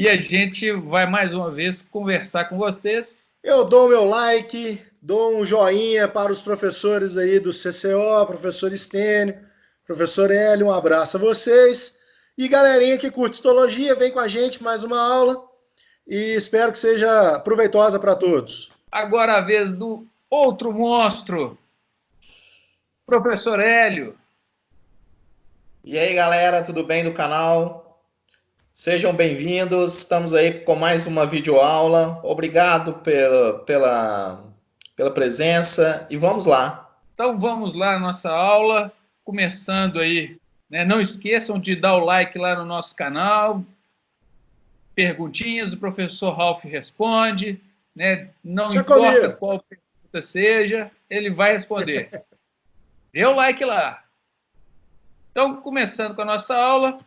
E a gente vai mais uma vez conversar com vocês. Eu dou o meu like, dou um joinha para os professores aí do CCO, professor Estênio, professor Hélio, um abraço a vocês. E galerinha que curte histologia, vem com a gente mais uma aula e espero que seja proveitosa para todos. Agora a vez do outro monstro, professor Hélio. E aí, galera, tudo bem do canal? Sejam bem-vindos, estamos aí com mais uma videoaula. Obrigado pela presença e vamos lá. Então vamos lá na nossa aula, começando aí, né? Não esqueçam de dar o like lá no nosso canal, perguntinhas, o professor Ralph responde, né? Não importa qual pergunta seja, ele vai responder. Dê o like lá. Então, começando com a nossa aula,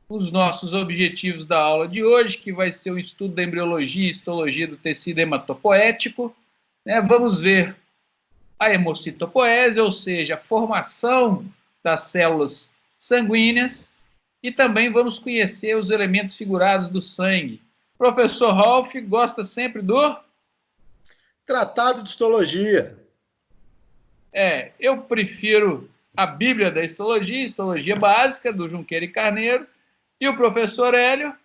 os nossos objetivos da aula de hoje, que vai ser o estudo da embriologia e histologia do tecido hematopoético, né? Vamos ver a hemocitopoese, ou seja, a formação das células sanguíneas, e também vamos conhecer os elementos figurados do sangue. O professor Ralph gosta sempre do Tratado de Histologia. Eu prefiro a Bíblia da Histologia, Histologia Básica, do Junqueira e Carneiro, e o professor Hélio?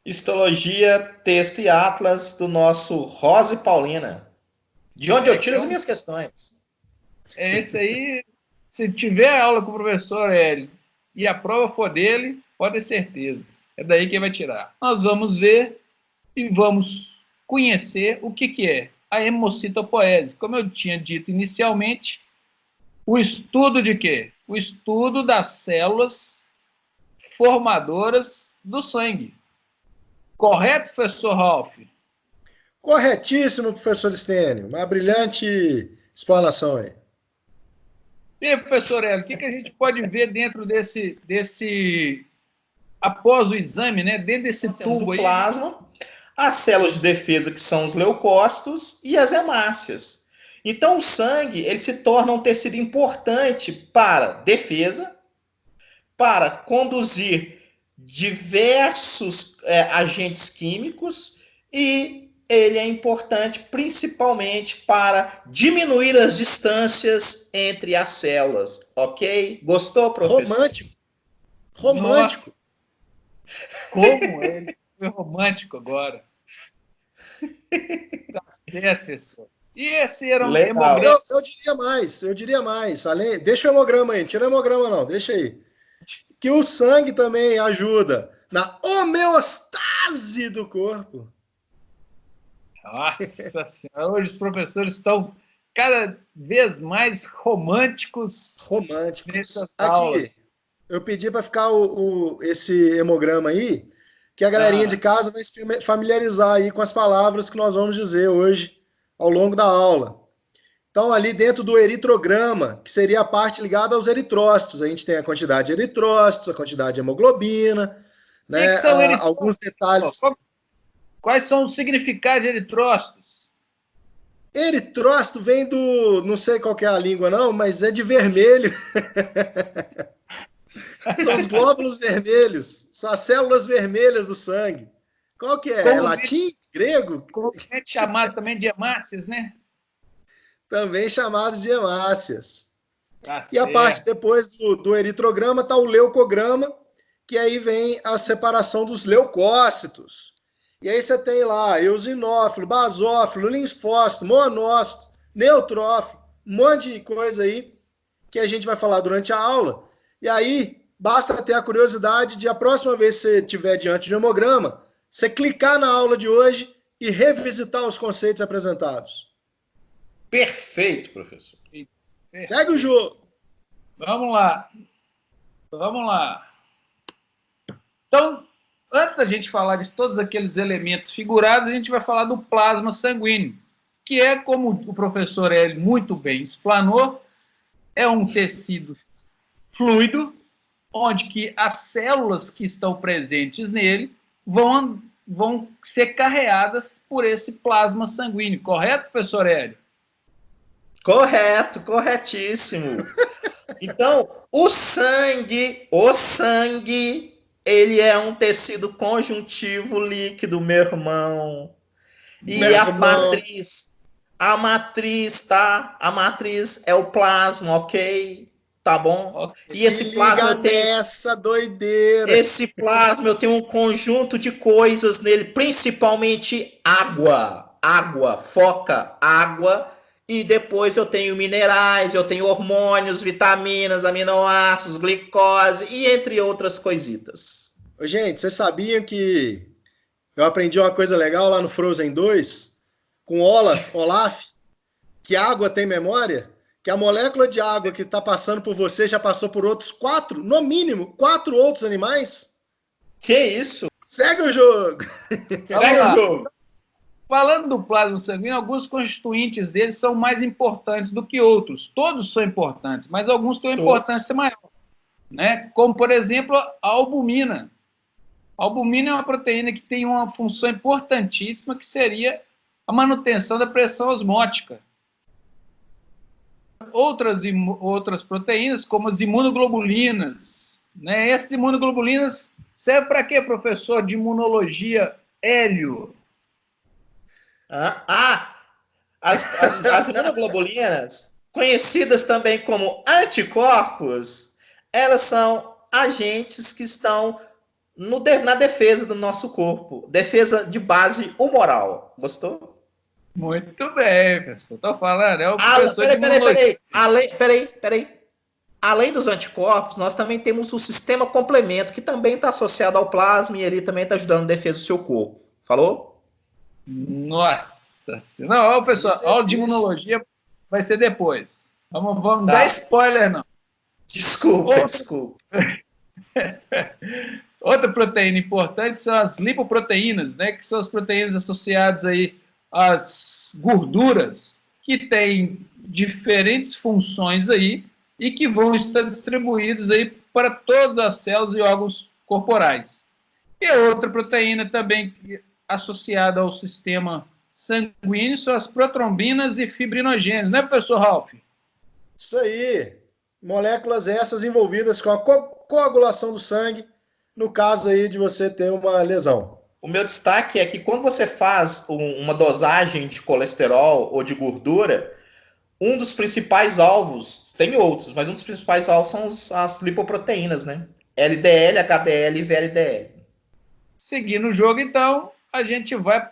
Histologia, Texto e Atlas, do nosso Rosa e Paulina. De onde eu tiro as minhas questões. Esse aí, se tiver aula com o professor Hélio e a prova for dele, pode ter certeza. É daí que ele vai tirar. Nós vamos ver e vamos conhecer o que é a hemocitopoese. Como eu tinha dito inicialmente, o estudo de quê? O estudo das células formadoras do sangue. Correto, professor Ralph? Corretíssimo, professor Estênio. Uma brilhante explanação aí. E aí, professor Hélio, o que a gente pode ver dentro desse após o exame, né? Dentro desse tubo aí? O plasma, as células de defesa, que são os leucócitos, e as hemácias. Então, o sangue ele se torna um tecido importante para defesa, para conduzir diversos agentes químicos, e ele é importante principalmente para diminuir as distâncias entre as células, ok? Gostou, professor? Romântico. Nossa. Como ele foi romântico agora. Tá certo, professor. E esse era um hemograma? Eu diria mais. Deixa o hemograma aí, não tira o hemograma não, deixa aí. Que o sangue também ajuda na homeostase do corpo. Nossa Senhora, hoje os professores estão cada vez mais românticos. Aqui, eu pedi para ficar esse hemograma aí, que a galerinha de casa vai se familiarizar aí com as palavras que nós vamos dizer hoje ao longo da aula. Então, ali dentro do eritrograma, que seria a parte ligada aos eritrócitos, a gente tem a quantidade de eritrócitos, a quantidade de hemoglobina, né? Alguns detalhes. Quais são os significados de eritrócitos? Eritrócito vem do... Não sei qual que é a língua, não, mas é de vermelho. São os glóbulos vermelhos. São as células vermelhas do sangue. Qual que é? É latim? Grego? Comumente chamado também de hemácias, né? Também chamados de hemácias. E a parte depois do eritrograma está o leucograma, que aí vem a separação dos leucócitos. E aí você tem lá eosinófilo, basófilo, linfócito, monócito, neutrófilo, um monte de coisa aí que a gente vai falar durante a aula. E aí basta ter a curiosidade de a próxima vez que você estiver diante de um hemograma, você clicar na aula de hoje e revisitar os conceitos apresentados. Perfeito, professor. Segue o jogo. Vamos lá. Então, antes da gente falar de todos aqueles elementos figurados, a gente vai falar do plasma sanguíneo, que é, como o professor Hélio muito bem explanou, é um tecido fluido, onde que as células que estão presentes nele vão ser carreadas por esse plasma sanguíneo. Correto, professor Hélio? Correto, corretíssimo. Então, o sangue Ele é um tecido conjuntivo líquido, meu irmão. E a matriz, tá? A matriz é o plasma, ok? Tá bom? E esse plasma nessa doideira. Esse plasma eu tenho um conjunto de coisas nele, principalmente água. Água, foca, água. E depois eu tenho minerais, eu tenho hormônios, vitaminas, aminoácidos, glicose e entre outras coisitas. Gente, vocês sabiam que eu aprendi uma coisa legal lá no Frozen 2 com Olaf, que água tem memória? Que a molécula de água que está passando por você já passou por outros 4, no mínimo, 4 outros animais? Que isso? Segue o jogo! Segue o jogo! Falando do plasma sanguíneo, alguns constituintes dele são mais importantes do que outros. Todos são importantes, mas alguns têm uma importância maior. Né? Como, por exemplo, a albumina. A albumina é uma proteína que tem uma função importantíssima, que seria a manutenção da pressão osmótica. Outras proteínas, como as imunoglobulinas. Né? Essas imunoglobulinas servem para quê, professor de imunologia Hélio? As imunoglobulinas, conhecidas também como anticorpos, elas são agentes que estão na defesa do nosso corpo. Defesa de base humoral. Gostou? Muito bem, professor. Estou falando, é o professor de imunologia. Peraí. Além dos anticorpos, nós também temos o sistema complemento, que também está associado ao plasma e ele também está ajudando na defesa do seu corpo. Falou? Nossa senhora. Não, pessoal, a aula de imunologia vai ser depois. Vamos dar spoiler, não. Desculpa. Outra proteína importante são as lipoproteínas, né, que são as proteínas associadas aí às gorduras, que têm diferentes funções aí e que vão estar distribuídos aí para todas as células e órgãos corporais. E outra proteína também associada ao sistema sanguíneo são as protrombinas e fibrinogênios, né, professor Ralph? Isso aí. Moléculas essas envolvidas com a coagulação do sangue, no caso aí de você ter uma lesão. O meu destaque é que quando você faz uma dosagem de colesterol ou de gordura, um dos principais alvos, tem outros, mas um dos principais alvos são as lipoproteínas, né? LDL, HDL e VLDL. Seguindo o jogo, então, a gente vai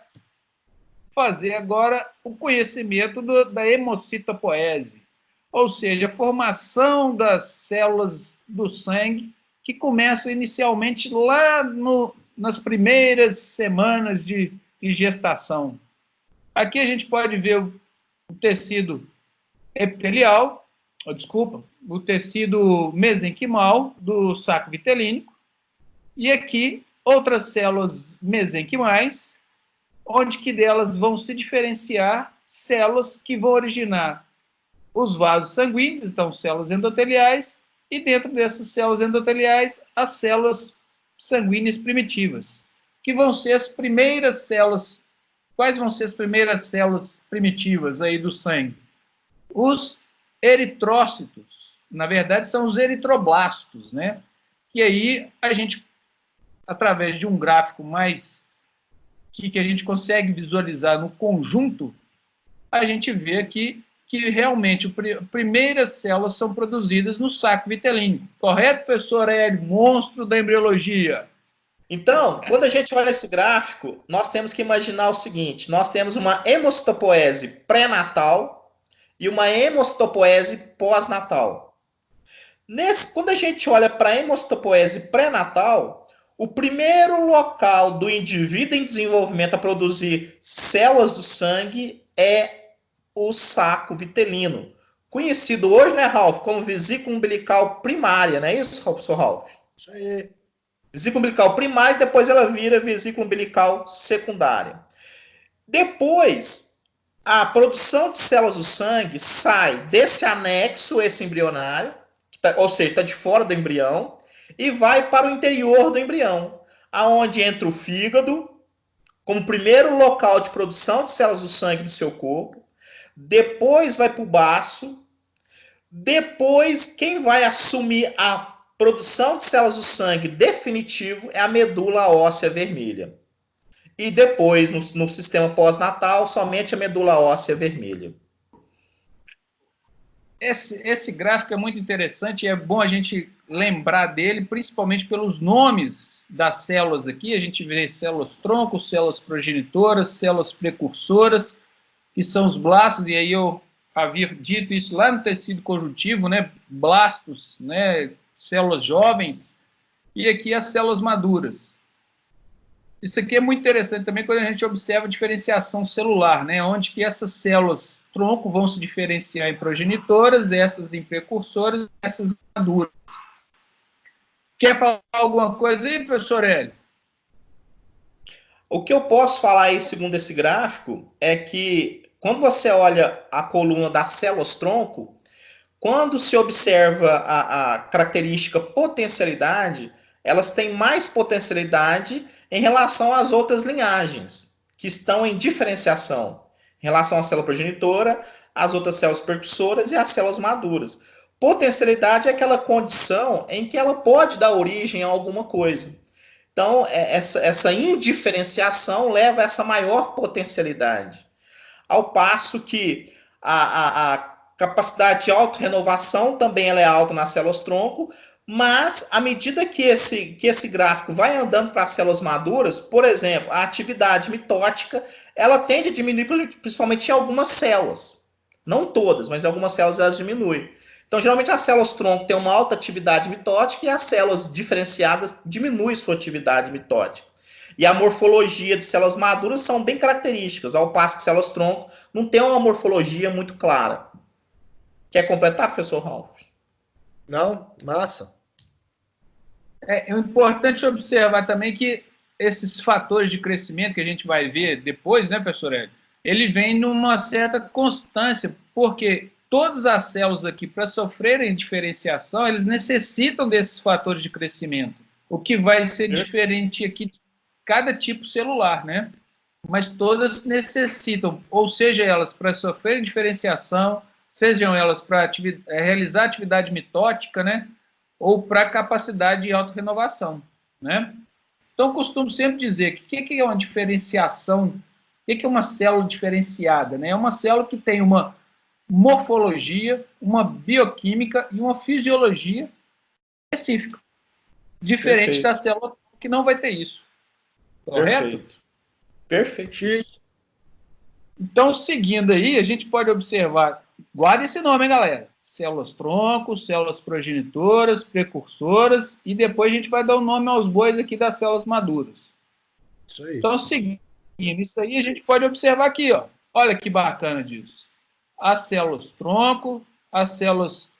fazer agora o conhecimento da hemocitopoese, ou seja, a formação das células do sangue que começam inicialmente lá nas primeiras semanas de gestação. Aqui a gente pode ver o tecido epitelial, o tecido mesenquimal do saco vitelínico, e aqui outras células mesenquimais, onde que delas vão se diferenciar células que vão originar os vasos sanguíneos, então células endoteliais, e dentro dessas células endoteliais, as células sanguíneas primitivas, que vão ser as primeiras células. Quais vão ser as primeiras células primitivas aí do sangue? Os eritrócitos, na verdade, são os eritroblastos, né? E aí a gente, através de um gráfico mais que a gente consegue visualizar no conjunto, a gente vê aqui que realmente primeiras células são produzidas no saco vitelínico. Correto, professor Hélio, monstro da embriologia? Então, quando a gente olha esse gráfico, nós temos que imaginar o seguinte: nós temos uma hemocitopoese pré-natal e uma hemocitopoese pós-natal. Quando a gente olha para a hemocitopoese pré-natal, o primeiro local do indivíduo em desenvolvimento a produzir células do sangue é o saco vitelino, conhecido hoje, né, Ralph, como vesícula umbilical primária, não é isso, professor Ralph? Isso aí. Vesícula umbilical primária e depois ela vira vesícula umbilical secundária. Depois, a produção de células do sangue sai desse anexo, esse embrionário, ou seja, está de fora do embrião, e vai para o interior do embrião, aonde entra o fígado, como primeiro local de produção de células do sangue do seu corpo. Depois vai para o baço. Depois, quem vai assumir a produção de células do sangue definitivo é a medula óssea vermelha. E depois, no sistema pós-natal, somente a medula óssea vermelha. Esse gráfico é muito interessante e é bom a gente lembrar dele, principalmente pelos nomes das células aqui. A gente vê células tronco, células progenitoras, células precursoras, que são os blastos, e aí eu havia dito isso lá no tecido conjuntivo, né? Blastos, né? Células jovens, e aqui as células maduras. Isso aqui é muito interessante também quando a gente observa a diferenciação celular, né? Onde que essas células tronco vão se diferenciar em progenitoras, essas em precursoras, essas maduras. Quer falar alguma coisa aí, professor Hélio? O que eu posso falar aí, segundo esse gráfico, é que quando você olha a coluna das células tronco, quando se observa a característica potencialidade, elas têm mais potencialidade em relação às outras linhagens, que estão em diferenciação, em relação à célula progenitora, às outras células precursoras e às células maduras. Potencialidade é aquela condição em que ela pode dar origem a alguma coisa. Então, essa indiferenciação leva a essa maior potencialidade. Ao passo que a capacidade de autorrenovação também ela é alta nas células tronco, mas à medida que esse gráfico vai andando para as células maduras, por exemplo, a atividade mitótica, ela tende a diminuir principalmente em algumas células. Não todas, mas em algumas células elas diminuem. Então, geralmente as células tronco têm uma alta atividade mitótica e as células diferenciadas diminuem sua atividade mitótica. E a morfologia de células maduras são bem características, ao passo que células tronco não tem uma morfologia muito clara. Quer completar, professor Ralph? Não? Massa. É importante observar também que esses fatores de crescimento que a gente vai ver depois, né, professor Hélio, ele vem numa certa constância, porque todas as células aqui, para sofrerem diferenciação, eles necessitam desses fatores de crescimento, o que vai ser diferente aqui de cada tipo celular, né? Mas todas necessitam, ou seja, elas para sofrerem diferenciação, sejam elas para realizar atividade mitótica, né? Ou para capacidade de autorrenovação, né? Então, costumo sempre dizer que o que é uma diferenciação, o que é uma célula diferenciada, né? É uma célula que tem uma morfologia, uma bioquímica e uma fisiologia específica, diferente da célula que não vai ter isso. Correto? Perfeito. Então, seguindo aí, a gente pode observar, guarda esse nome, hein, galera? Células tronco, células progenitoras, precursoras, e depois a gente vai dar o nome aos bois aqui das células maduras. Isso aí. Então, seguindo isso aí, a gente pode observar aqui, ó. Olha que bacana disso. As células tronco, as células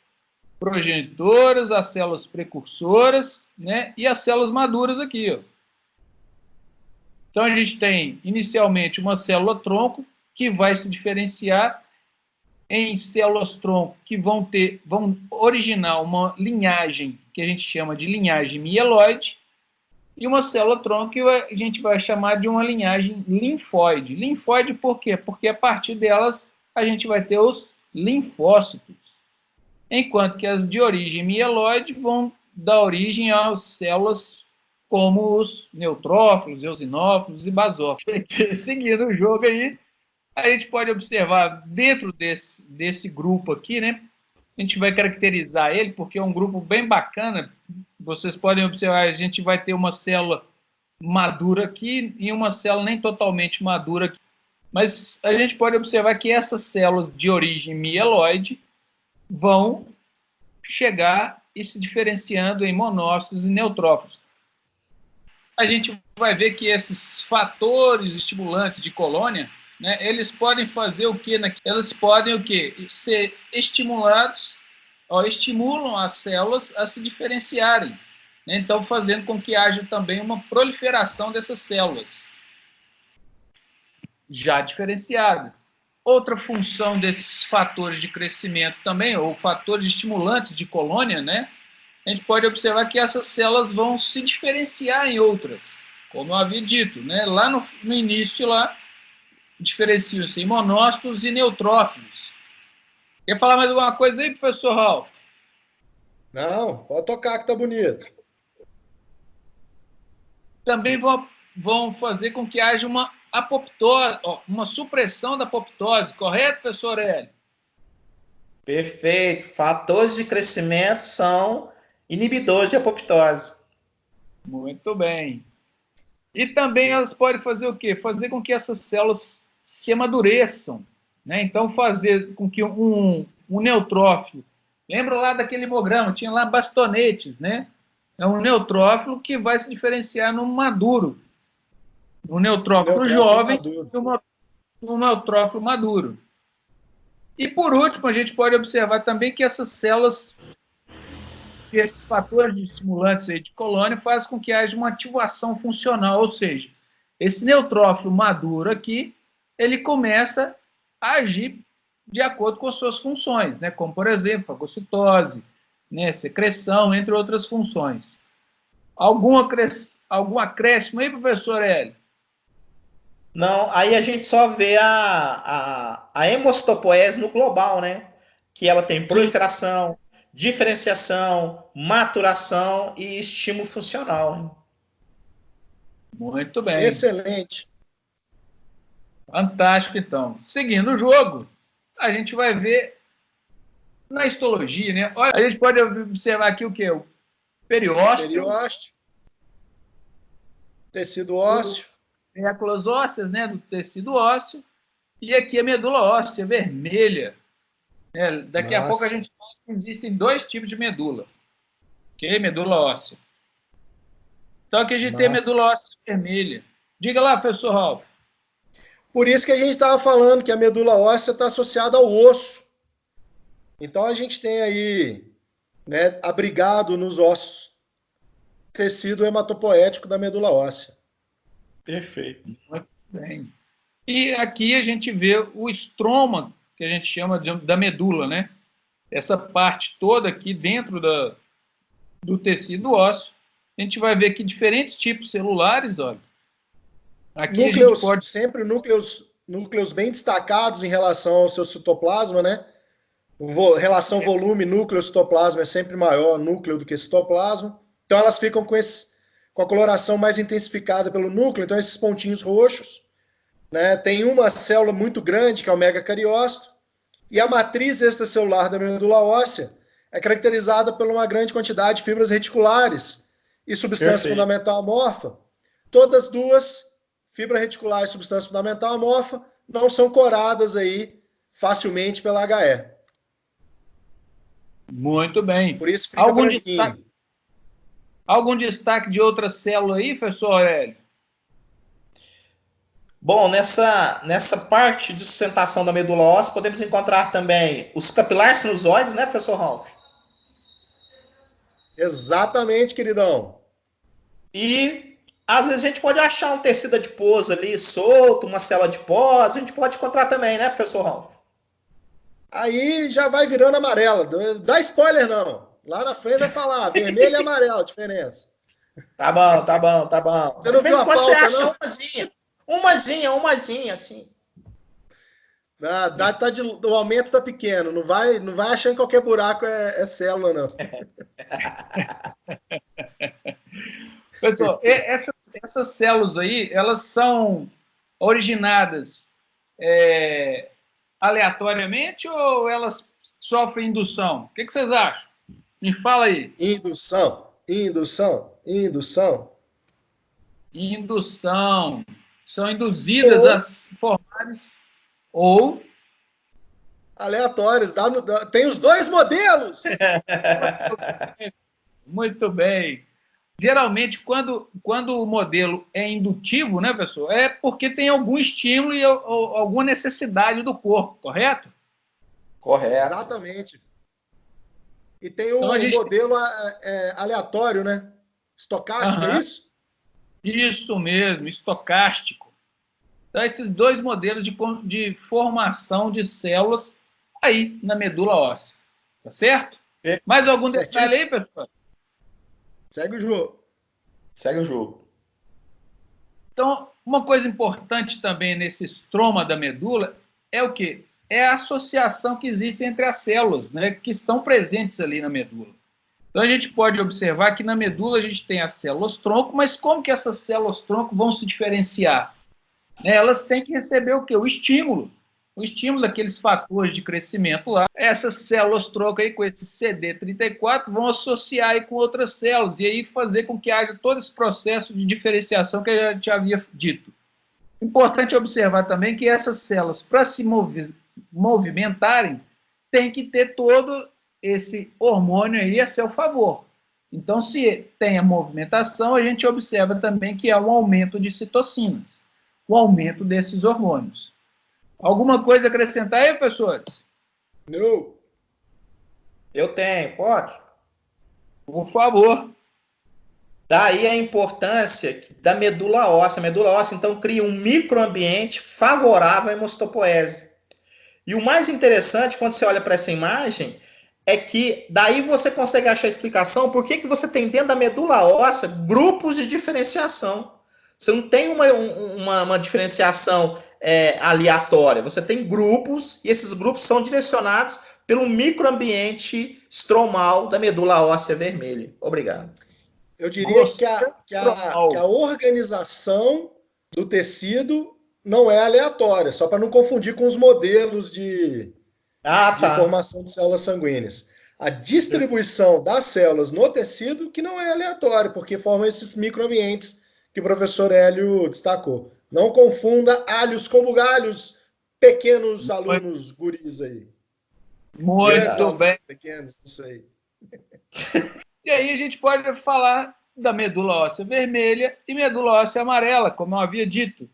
progenitoras, as células precursoras, né? E as células maduras aqui, ó. Então, a gente tem, inicialmente, uma célula tronco, que vai se diferenciar em células tronco que vão originar uma linhagem que a gente chama de linhagem mieloide, e uma célula tronco que a gente vai chamar de uma linhagem linfóide. Linfóide por quê? Porque a partir delas a gente vai ter os linfócitos, enquanto que as de origem mieloide vão dar origem às células como os neutrófilos, eosinófilos e basófilos. Seguindo o jogo aí, a gente pode observar dentro desse grupo aqui, né? A gente vai caracterizar ele porque é um grupo bem bacana. Vocês podem observar, a gente vai ter uma célula madura aqui e uma célula nem totalmente madura aqui. Mas a gente pode observar que essas células de origem mieloide vão chegar e se diferenciando em monócitos e neutrófilos. A gente vai ver que esses fatores estimulantes de colônia, né, eles podem fazer o quê? Eles podem o quê? Ser estimulados, estimulam as células a se diferenciarem, né, então fazendo com que haja também uma proliferação dessas células já diferenciadas. Outra função desses fatores de crescimento também, ou fatores estimulantes de colônia, né, a gente pode observar que essas células vão se diferenciar em outras, como eu havia dito, né, lá no início lá, diferenciam-se em monócitos e neutrófilos. Quer falar mais alguma coisa aí, professor Ralph? Não, pode tocar que tá bonito. Também vão fazer com que haja uma apoptose, uma supressão da apoptose, correto, professor Hélio? Perfeito. Fatores de crescimento são inibidores de apoptose. Muito bem. E também elas podem fazer o quê? Fazer com que essas células se amadureçam, né? Então, fazer com que um neutrófilo... Lembra lá daquele hemograma? Tinha lá bastonetes, né? É um neutrófilo que vai se diferenciar no maduro. Um neutrófilo jovem e um neutrófilo maduro. E, por último, a gente pode observar também que essas células, que esses fatores de estimulantes aí de colônia fazem com que haja uma ativação funcional, ou seja, esse neutrófilo maduro aqui, ele começa a agir de acordo com as suas funções, né? Como, por exemplo, fagocitose, né? Secreção, entre outras funções. Algum acréscimo aí, professor Hélio? Não, aí a gente só vê a hemocitopoese no global, né? Que ela tem proliferação, diferenciação, maturação e estímulo funcional. Muito bem. Excelente. Fantástico, então. Seguindo o jogo, a gente vai ver na histologia, né? Olha, a gente pode observar aqui o quê? O periósteo. Tecido ósseo. Moléculas ósseas, né? Do tecido ósseo. E aqui a medula óssea vermelha. Daqui a pouco a gente fala que existem 2 tipos de medula. Ok? Medula óssea. Então aqui a gente tem a medula óssea vermelha. Diga lá, professor Ralf. Por isso que a gente estava falando que a medula óssea está associada ao osso. Então a gente tem aí, né, abrigado nos ossos, tecido hematopoético da medula óssea. Perfeito. Muito bem. E aqui a gente vê o estroma, que a gente chama da medula, né? Essa parte toda aqui dentro do tecido ósseo. A gente vai ver aqui diferentes tipos celulares, olha. Aqui núcleos, a gente pode... sempre núcleos bem destacados em relação ao seu citoplasma, né? Relação volume-núcleo-citoplasma é sempre maior núcleo do que citoplasma. Então elas ficam com a coloração mais intensificada pelo núcleo, então esses pontinhos roxos. Né? Tem uma célula muito grande, que é o megacariócito, e a matriz extracelular da medula óssea é caracterizada por uma grande quantidade de fibras reticulares e substância fundamental amorfa. Todas duas, fibra reticular e substância fundamental amorfa, não são coradas aí facilmente pela HE. Muito bem. Por isso fica branquinho. Algum destaque de outra célula aí, professor Hélio? Bom, nessa parte de sustentação da medula óssea, podemos encontrar também os capilares sinusoides, né, professor Ralf? Exatamente, queridão. E às vezes a gente pode achar um tecido adiposo ali solto, uma célula adiposa, a gente pode encontrar também, né, professor Ralf? Aí já vai virando amarela. Dá spoiler, não. Lá na frente vai falar vermelho e amarelo, a diferença. Tá bom, tá bom, tá bom. Você não viu a pauta, você acha não? Umazinha, assim. O aumento tá pequeno. Não vai achando que qualquer buraco é célula, não. Pessoal, essas células aí, elas são originadas aleatoriamente ou elas sofrem indução? O que vocês acham? Me fala aí. Indução. São induzidas a formarem ou aleatórios. Tem os 2 modelos. Muito bem. Geralmente, quando o modelo é indutivo, né, pessoal, é porque tem algum estímulo e alguma necessidade do corpo, correto? Correto. Exatamente. E tem o modelo aleatório, né? Estocástico, é isso? Isso mesmo, estocástico. Então, esses 2 modelos de formação de células aí na medula óssea. Tá certo? Mais algum detalhe aí, pessoal? Segue o jogo. Então, uma coisa importante também nesse estroma da medula é o quê? É a associação que existe entre as células, né, que estão presentes ali na medula. Então, a gente pode observar que na medula a gente tem as células-tronco, mas como que essas células-tronco vão se diferenciar? Elas têm que receber o quê? O estímulo daqueles fatores de crescimento lá. Essas células-tronco aí, com esse CD34, vão associar aí com outras células, e aí fazer com que haja todo esse processo de diferenciação que eu já havia dito. Importante observar também que essas células, para se movimentarem, tem que ter todo esse hormônio aí a seu favor. Então, se tem a movimentação, a gente observa também que há um aumento de citocinas, o aumento desses hormônios. Alguma coisa a acrescentar aí, professores? Não. Eu tenho, pode? Por favor. Daí a importância da medula óssea. A medula óssea, então, cria um microambiente favorável à hemostopoese. E o mais interessante, quando você olha para essa imagem, é que daí você consegue achar a explicação por que você tem dentro da medula óssea grupos de diferenciação. Você não tem uma diferenciação aleatória. Você tem grupos, e esses grupos são direcionados pelo microambiente estromal da medula óssea vermelha. Obrigado. Eu diria que a organização do tecido não é aleatória, só para não confundir com os modelos de formação de células sanguíneas. A distribuição das células no tecido que não é aleatória, porque formam esses microambientes que o professor Hélio destacou. Não confunda alhos com bugalhos, pequenos alunos guris aí. Muito bem. Pequenos, não sei. E aí a gente pode falar da medula óssea vermelha e medula óssea amarela, como eu havia dito.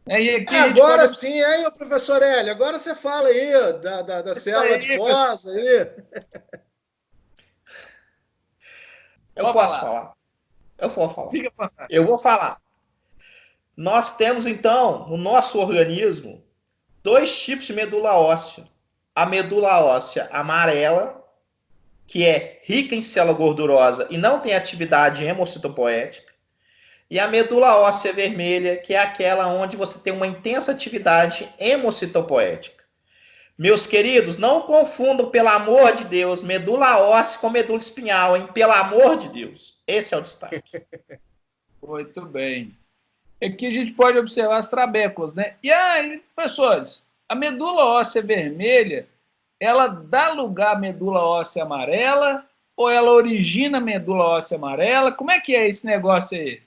E aqui agora pode... sim, aí, professor Hélio, agora você fala aí da célula adiposa aí. Eu posso falar. Eu vou falar. Eu vou falar. Nós temos, então, no nosso organismo, 2 tipos de medula óssea. A medula óssea amarela, que é rica em célula gordurosa e não tem atividade hemocitopoética, e a medula óssea vermelha, que é aquela onde você tem uma intensa atividade hemocitopoética. Meus queridos, não confundam, pelo amor de Deus, medula óssea com medula espinhal, hein? Pelo amor de Deus. Esse é o destaque. Muito bem. Aqui a gente pode observar as trabéculas, né? E aí, professores, a medula óssea vermelha, ela dá lugar à medula óssea amarela ou ela origina a medula óssea amarela? Como é que é esse negócio aí?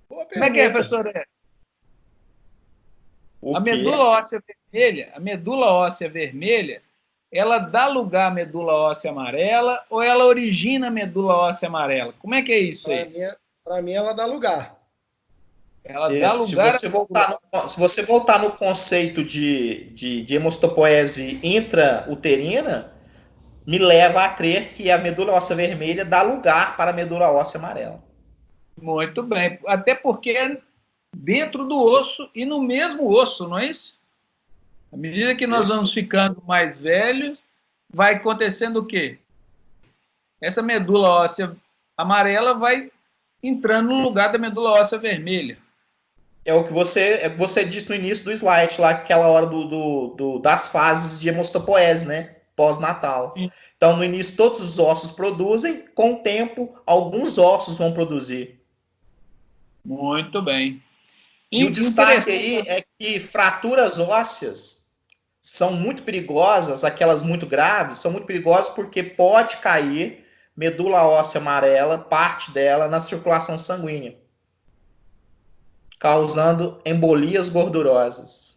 Como é que é, professor? A medula óssea vermelha, ela dá lugar à medula óssea amarela ou ela origina a medula óssea amarela? Como é que é isso aí? Para mim, ela dá lugar. Ela dá lugar. Se você voltar no conceito de hemostopoese intrauterina, me leva a crer que a medula óssea vermelha dá lugar para a medula óssea amarela. Muito bem. Até porque é dentro do osso e no mesmo osso, não é isso? À medida que nós vamos ficando mais velhos, vai acontecendo o quê? Essa medula óssea amarela vai entrando no lugar da medula óssea vermelha. É o que você disse no início do slide, lá aquela hora das fases de hemostopoese, né? Pós-natal. Então, no início, todos os ossos produzem, com o tempo, alguns ossos vão produzir. Muito bem. E o destaque aí é que fraturas ósseas são muito perigosas, aquelas muito graves, são muito perigosas porque pode cair medula óssea amarela, parte dela, na circulação sanguínea, causando embolias gordurosas.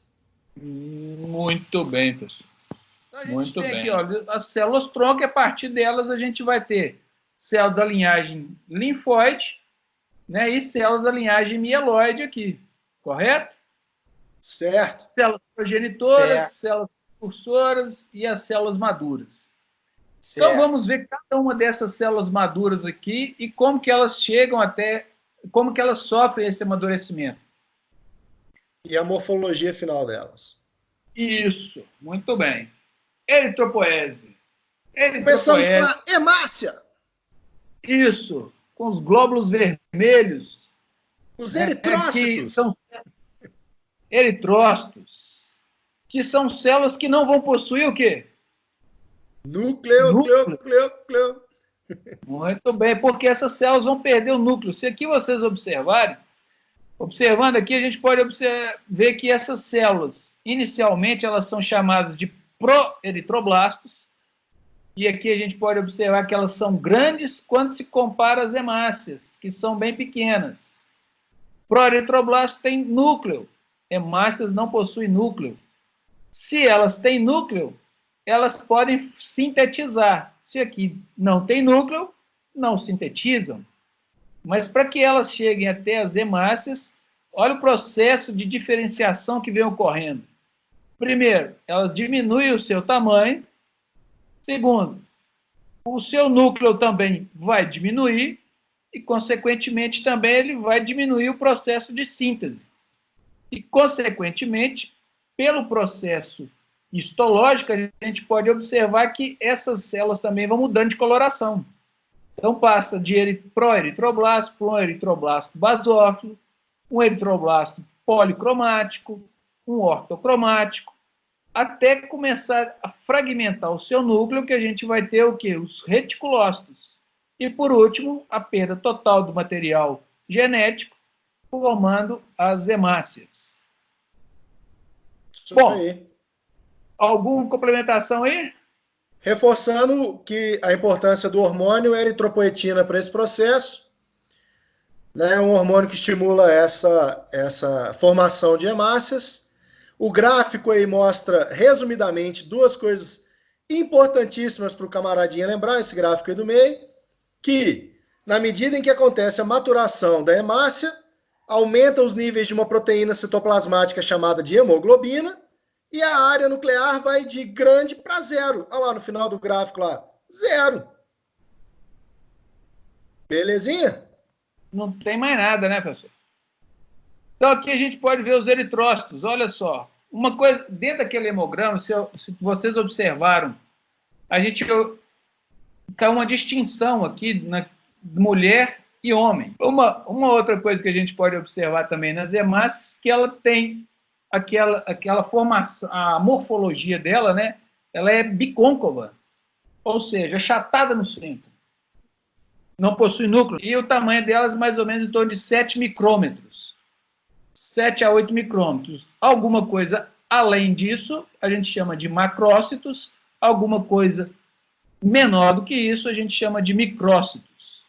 Muito bem, pessoal. Então, a gente tem aqui, ó, as células tronco, e a partir delas a gente vai ter células da linhagem linfóide, né, e células da linhagem mieloide aqui, correto? Certo. Células progenitoras, células precursoras e as células maduras. Certo. Então vamos ver cada uma dessas células maduras aqui e como que elas chegam até, como que elas sofrem esse amadurecimento. E a morfologia final delas. Isso, muito bem. Eritropoese. Começamos com a hemácia. Isso, com os glóbulos vermelhos. Os eritrócitos. Que são eritrócitos, que são células que não vão possuir o quê? Núcleo. Muito bem, porque essas células vão perder o núcleo. Se aqui vocês observando aqui, a gente pode ver que essas células, inicialmente, elas são chamadas de proeritroblastos, e aqui a gente pode observar que elas são grandes quando se compara às hemácias, que são bem pequenas. Proeritroblasto tem núcleo, hemácias não possuem núcleo. Se elas têm núcleo, elas podem sintetizar. Se aqui não tem núcleo, não sintetizam. Mas para que elas cheguem até as hemácias, olha o processo de diferenciação que vem ocorrendo. Primeiro, elas diminuem o seu tamanho. Segundo, o seu núcleo também vai diminuir e, consequentemente, também ele vai diminuir o processo de síntese. E, consequentemente, pelo processo histológico, a gente pode observar que essas células também vão mudando de coloração. Então, passa de proeritroblasto para um eritroblasto basófilo, um eritroblasto policromático, um ortocromático, até começar a fragmentar o seu núcleo, que a gente vai ter o quê? Os reticulócitos. E, por último, a perda total do material genético, formando as hemácias. Bom, alguma complementação aí? Reforçando que a importância do hormônio eritropoetina para esse processo, né, um hormônio que estimula essa formação de hemácias. O gráfico aí mostra, resumidamente, duas coisas importantíssimas para o camaradinha lembrar, esse gráfico aí do meio, que, na medida em que acontece a maturação da hemácia, aumenta os níveis de uma proteína citoplasmática chamada de hemoglobina, e a área nuclear vai de grande para zero. Olha lá no final do gráfico lá, 0. Belezinha? Não tem mais nada, né, professor? Então, aqui a gente pode ver os eritrócitos. Olha só. Uma coisa, dentro daquele hemograma, se vocês observaram, a gente tem uma distinção aqui na mulher e homem. Uma outra coisa que a gente pode observar também nas hemácias, que ela tem aquela formação, a morfologia dela, né? Ela é bicôncava, ou seja, achatada no centro. Não possui núcleo. E o tamanho delas mais ou menos em torno de 7 micrômetros. 7 a 8 micrômetros. Alguma coisa além disso, a gente chama de macrócitos. Alguma coisa menor do que isso, a gente chama de micrócitos.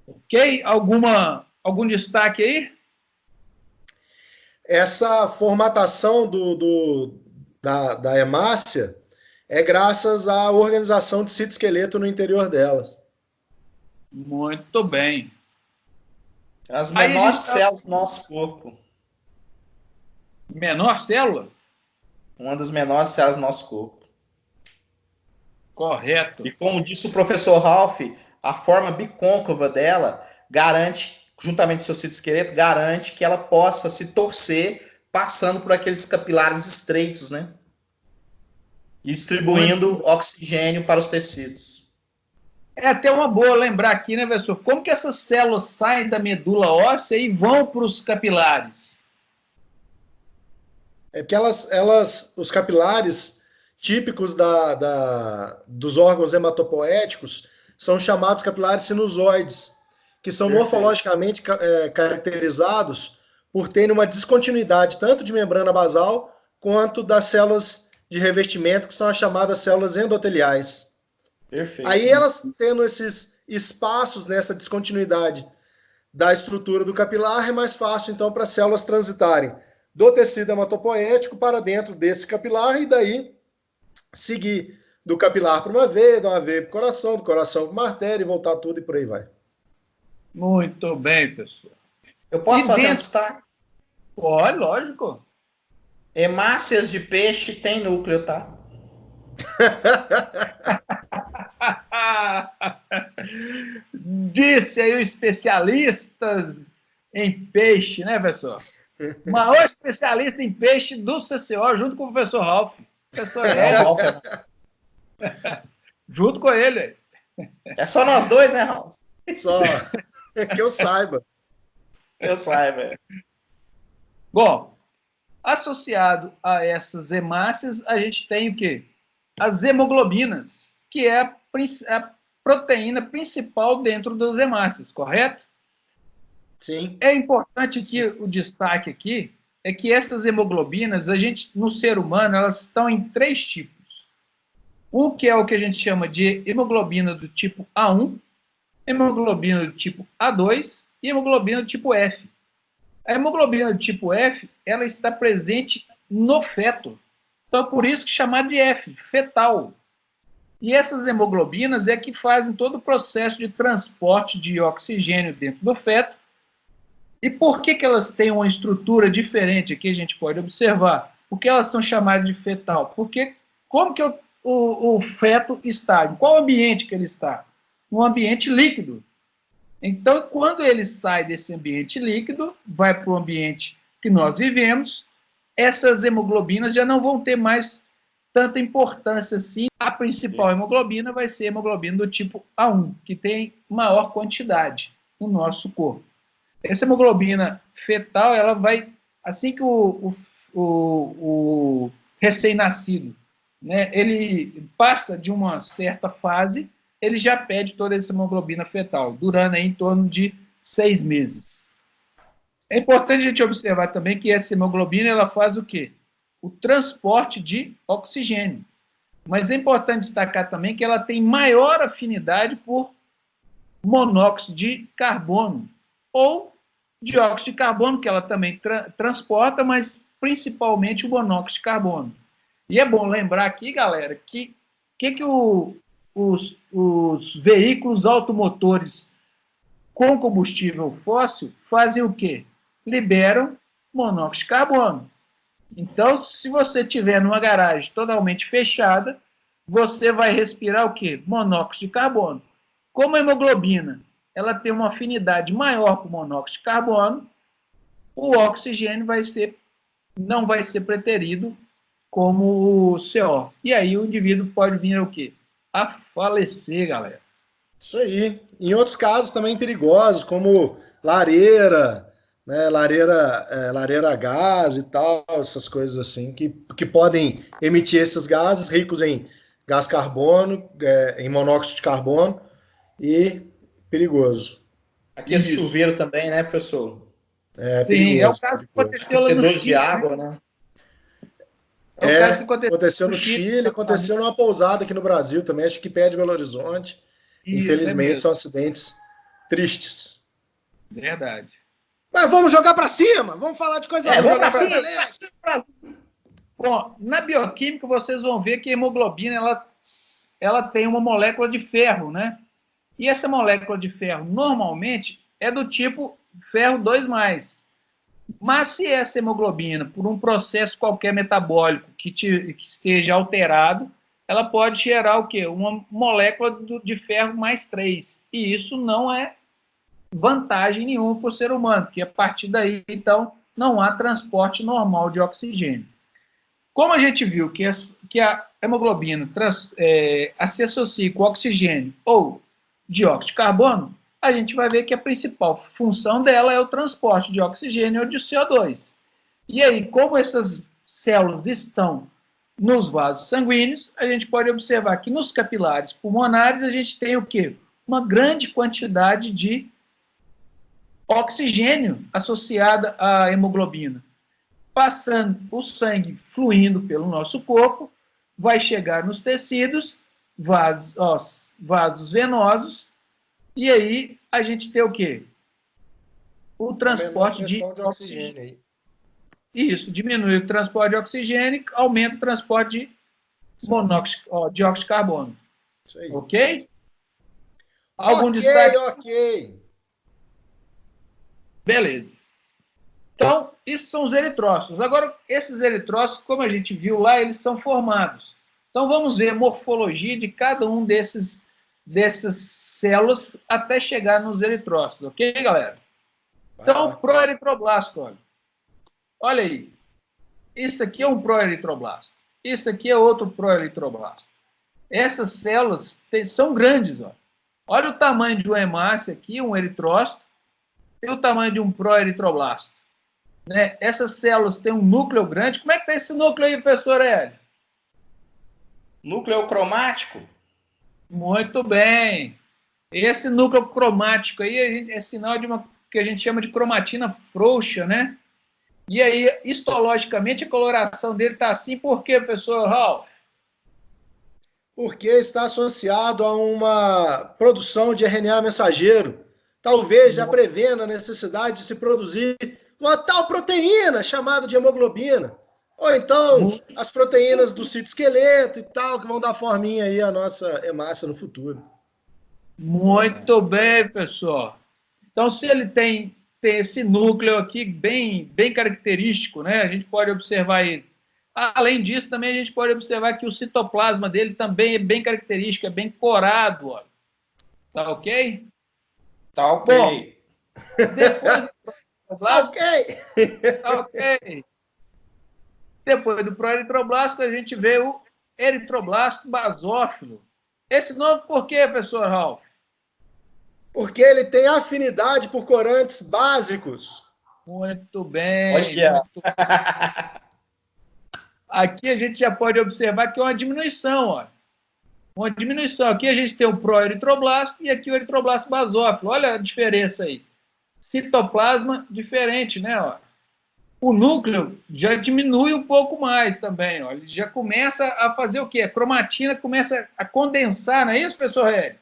Ok? Algum destaque aí? Essa formatação da hemácia é graças à organização de citoesqueleto no interior delas. Muito bem. As menores células do nosso corpo. Menor célula? Uma das menores células do nosso corpo. Correto. E como disse o professor Ralph, a forma bicôncava dela garante, juntamente com o seu citoesqueleto, garante que ela possa se torcer passando por aqueles capilares estreitos, né? E distribuindo oxigênio para os tecidos. É até uma boa lembrar aqui, né, professor? Como que essas células saem da medula óssea e vão para os capilares? É que os capilares típicos dos órgãos hematopoéticos são chamados capilares sinusoides, que são morfologicamente caracterizados por terem uma descontinuidade tanto de membrana basal quanto das células de revestimento, que são as chamadas células endoteliais. Perfeito. Aí elas tendo esses espaços nessa descontinuidade da estrutura do capilar, é mais fácil então para as células transitarem do tecido hematopoético para dentro desse capilar e daí seguir do capilar para uma veia, da uma veia para o coração, do coração para uma artéria e voltar tudo e por aí vai. Muito bem, pessoal. Eu posso fazer um destaque? Pode, lógico. Hemácias de peixe tem núcleo, tá? Disse aí os especialistas em peixe, né, professor? O maior especialista em peixe do CCO, junto com o professor Ralph. Professor Hélio. Junto com ele. É só nós dois, né, Ralph? Só. Que eu saiba. Eu saiba. Bom, associado a essas hemácias, a gente tem o quê? As hemoglobinas, que é a proteína principal dentro das hemácias, correto? Sim. É importante que o destaque aqui é que essas hemoglobinas, no ser humano, elas estão em 3 tipos. Um que é o que a gente chama de hemoglobina do tipo A1, hemoglobina do tipo A2 e hemoglobina do tipo F. A hemoglobina do tipo F, ela está presente no feto. Então, por isso que é chamada de F, fetal. E essas hemoglobinas é que fazem todo o processo de transporte de oxigênio dentro do feto. E por que elas têm uma estrutura diferente? Aqui a gente pode observar. Por que elas são chamadas de fetal? Porque como que o feto está? Em qual ambiente que ele está? Um ambiente líquido. Então, quando ele sai desse ambiente líquido, vai para o ambiente que nós vivemos, essas hemoglobinas já não vão ter mais tanta importância assim. A principal hemoglobina vai ser a hemoglobina do tipo A1, que tem maior quantidade no nosso corpo. Essa hemoglobina fetal, ela vai, assim que o recém-nascido, né, ele passa de uma certa fase, ele já pede toda essa hemoglobina fetal, durando aí em torno de 6 meses. É importante a gente observar também que essa hemoglobina, ela faz o quê? O transporte de oxigênio. Mas é importante destacar também que ela tem maior afinidade por monóxido de carbono, ou dióxido de carbono, que ela também transporta, mas principalmente o monóxido de carbono. E é bom lembrar aqui, galera, que os veículos automotores com combustível fóssil fazem o quê? Liberam monóxido de carbono. Então, se você estiver numa garagem totalmente fechada, você vai respirar o quê? Monóxido de carbono. Como a hemoglobina ela tem uma afinidade maior com o monóxido de carbono, o oxigênio não vai ser preterido como o CO. E aí o indivíduo pode vir o quê? A falecer, galera. Isso aí. Em outros casos também perigosos, como lareira, né, lareira a gás e tal, essas coisas assim, que podem emitir esses gases ricos em gás carbono, em monóxido de carbono, e perigoso. Aqui é chuveiro também, né, professor? É Sim, perigoso. é o caso que aconteceu lá no Aquecedor de Chile, água, né? É o caso que aconteceu no Chile, aconteceu numa pousada aqui no Brasil também, acho que perto de Belo Horizonte. Infelizmente, são acidentes tristes. Verdade. Mas vamos jogar para cima, vamos falar de coisa boa. Vamos para cima. Bom, na bioquímica vocês vão ver que a hemoglobina ela tem uma molécula de ferro, né? E essa molécula de ferro normalmente é do tipo ferro 2+. Mas se essa hemoglobina, por um processo qualquer metabólico que esteja alterado, ela pode gerar o quê? Uma molécula de ferro +3. E isso não é vantagem nenhuma para o ser humano, porque a partir daí, então, não há transporte normal de oxigênio. Como a gente viu que a hemoglobina se associa com oxigênio ou dióxido de carbono, a gente vai ver que a principal função dela é o transporte de oxigênio ou de CO2. E aí, como essas células estão nos vasos sanguíneos, a gente pode observar que nos capilares pulmonares a gente tem o quê? Uma grande quantidade de oxigênio associada à hemoglobina. Passando o sangue fluindo pelo nosso corpo, vai chegar nos tecidos, vasos venosos, e aí a gente tem o quê? O transporte de oxigênio. Aí. Isso, diminui o transporte de oxigênio, aumenta o transporte de dióxido de carbono. Isso aí. Ok? Algum destaque? Ok. Beleza. Então, isso são os eritrócitos. Agora, esses eritrócitos, como a gente viu lá, eles são formados. Então, vamos ver a morfologia de cada um dessas células até chegar nos eritrócitos. Ok, galera? Então, o proeritroblasto, olha aí. Isso aqui é um proeritroblasto. Isso aqui é outro proeritroblasto. Essas células são grandes. Olha o tamanho de uma hemácia aqui, um eritrócito, e o tamanho de um proeritroblasto. Né? Essas células têm um núcleo grande. Como é que está esse núcleo aí, professor Hélio? Núcleo cromático? Muito bem. Esse núcleo cromático aí é sinal de uma que a gente chama de cromatina frouxa, né? E aí, histologicamente, a coloração dele está assim, por quê, professor Ralph? Porque está associado a uma produção de RNA mensageiro, talvez já prevendo a necessidade de se produzir uma tal proteína chamada de hemoglobina. Ou então, as proteínas do citoesqueleto e tal, que vão dar forminha aí à nossa hemácia no futuro. Muito bem, pessoal. Então, se ele tem esse núcleo aqui bem característico, né? A gente pode observar ele. Além disso, também a gente pode observar que o citoplasma dele também é bem característico, é bem corado, ó. Tá ok? Tá ok. Bom, depois do tá ok. Tá ok. Depois do proeritroblasto, a gente vê o eritroblasto basófilo. Esse nome por quê, professor Ralph? Porque ele tem afinidade por corantes básicos. Muito bem. Olha. Muito bem. Aqui a gente já pode observar que é uma diminuição, ó. Uma diminuição. Aqui a gente tem o proeritroblasto e aqui o eritroblasto basófilo. Olha a diferença aí. Citoplasma diferente, né? Ó. O núcleo já diminui um pouco mais também. Ó. Ele já começa a fazer o quê? A cromatina começa a condensar, não é isso, professor Hélio?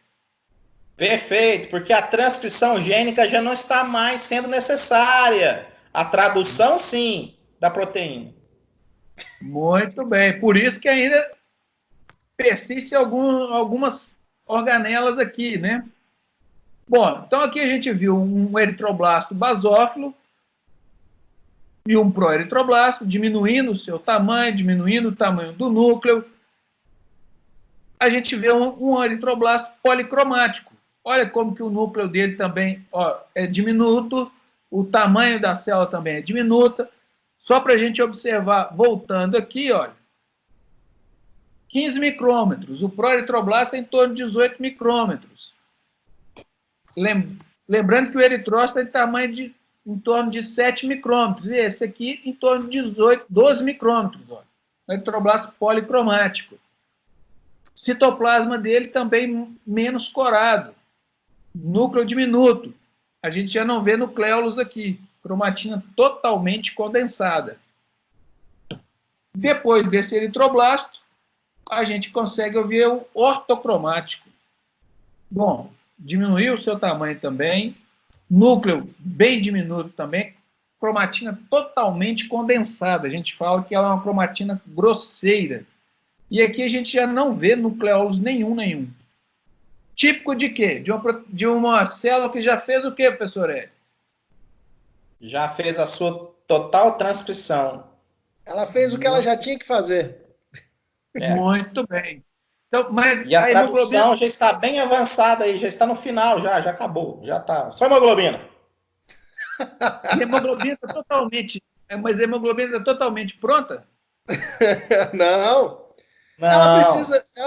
Perfeito, porque a transcrição gênica já não está mais sendo necessária. A tradução, sim, da proteína. Muito bem. Por isso que ainda persiste algumas organelas aqui, né? Bom, então aqui a gente viu um eritroblasto basófilo e um proeritroblasto diminuindo o seu tamanho, diminuindo o tamanho do núcleo. A gente vê um eritroblasto policromático. Olha como que o núcleo dele também é diminuto, o tamanho da célula também é diminuta. Só para a gente observar, voltando aqui, olha, 15 micrômetros. O proeritroblasto é em torno de 18 micrômetros. Lembrando que o eritrócito tem tamanho de em torno de 7 micrômetros. E esse aqui em torno de 12 micrômetros. Ó. O eritroblasto policromático. O citoplasma dele também menos corado. Núcleo diminuto. A gente já não vê nucleolos aqui. Cromatina totalmente condensada. Depois desse eritroblasto, a gente consegue ver o ortocromático. Bom, diminuiu o seu tamanho também, núcleo bem diminuto também, cromatina totalmente condensada. A gente fala que ela é uma cromatina grosseira. E aqui a gente já não vê nucleolos nenhum. Típico de quê? De uma célula que já fez o quê, professor Hélio? Já fez a sua total transcrição. Ela fez o que ela já tinha que fazer. Muito bem. Então, mas e a tradução já está bem avançada aí, já está no final, já acabou, já está. Só hemoglobina. A hemoglobina está totalmente. Mas a hemoglobina está totalmente pronta? Não. Ela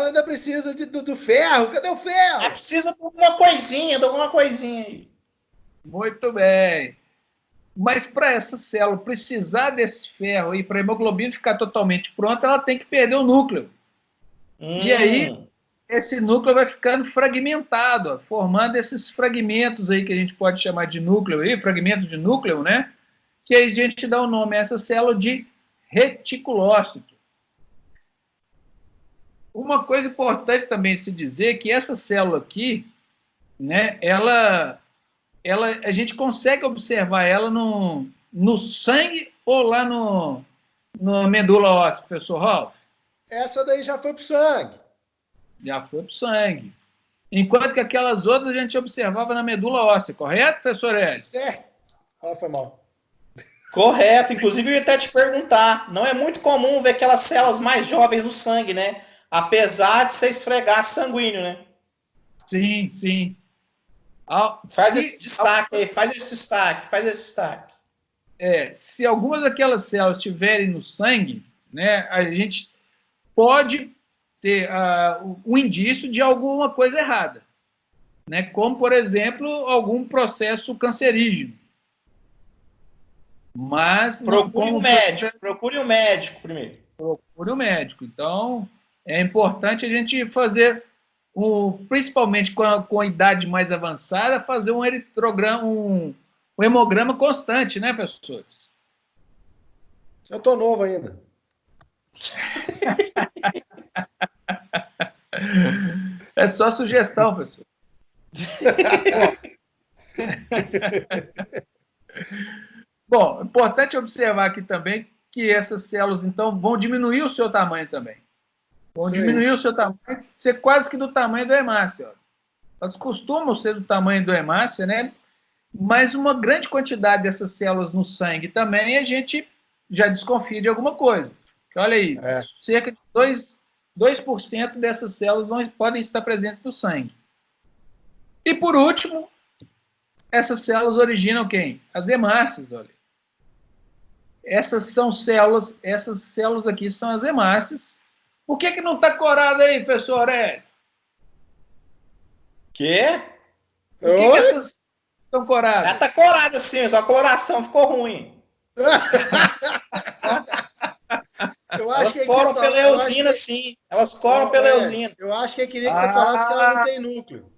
ainda precisa do ferro. Cadê o ferro? Ela precisa de alguma coisinha aí. Muito bem. Mas para essa célula precisar desse ferro e para a hemoglobina ficar totalmente pronta, ela tem que perder o núcleo. E aí, esse núcleo vai ficando fragmentado, ó, formando esses fragmentos aí que a gente pode chamar de núcleo, aí, fragmentos de núcleo, né? Que aí a gente dá o nome a essa célula de reticulócito. Uma coisa importante também se dizer é que essa célula aqui, né, a gente consegue observar ela no sangue ou lá no medula óssea, professor Ralph? Essa daí já foi para o sangue. Já foi para o sangue. Enquanto que aquelas outras a gente observava na medula óssea, correto, professor Hélio? Certo. Foi mal. Correto. Inclusive, eu ia até te perguntar, não é muito comum ver aquelas células mais jovens do sangue, né? Apesar de ser esfregar sanguíneo, né? Sim. Faz esse destaque. Se algumas daquelas células estiverem no sangue, né, a gente pode ter um indício de alguma coisa errada, né, como, por exemplo, algum processo cancerígeno. Mas procure o médico primeiro. Procure o médico. Então, é importante a gente fazer principalmente com a idade mais avançada, fazer um eritrograma, um hemograma constante, né, professores? Eu tô novo ainda. É só sugestão, professor. Bom, importante observar aqui também que essas células, então, vão diminuir o seu tamanho também. Vão diminuir o seu tamanho, ser quase que do tamanho do hemácia. Elas costumam ser do tamanho do hemácia, né? Mas uma grande quantidade dessas células no sangue também, a gente já desconfia de alguma coisa. Porque, olha aí, cerca de 2% dessas células não podem estar presentes no sangue. E, por último, essas células originam quem? As hemácias, olha. Essas células aqui são as hemácias. Por que não está corado aí, professor Aurélio? Quê? Por que essas estão coradas? Ela está corada sim, só a coloração ficou ruim. Elas coram pela eosina, sim. Elas coram pela eosina. Eu acho que ele queria que você falasse que ela não tem núcleo.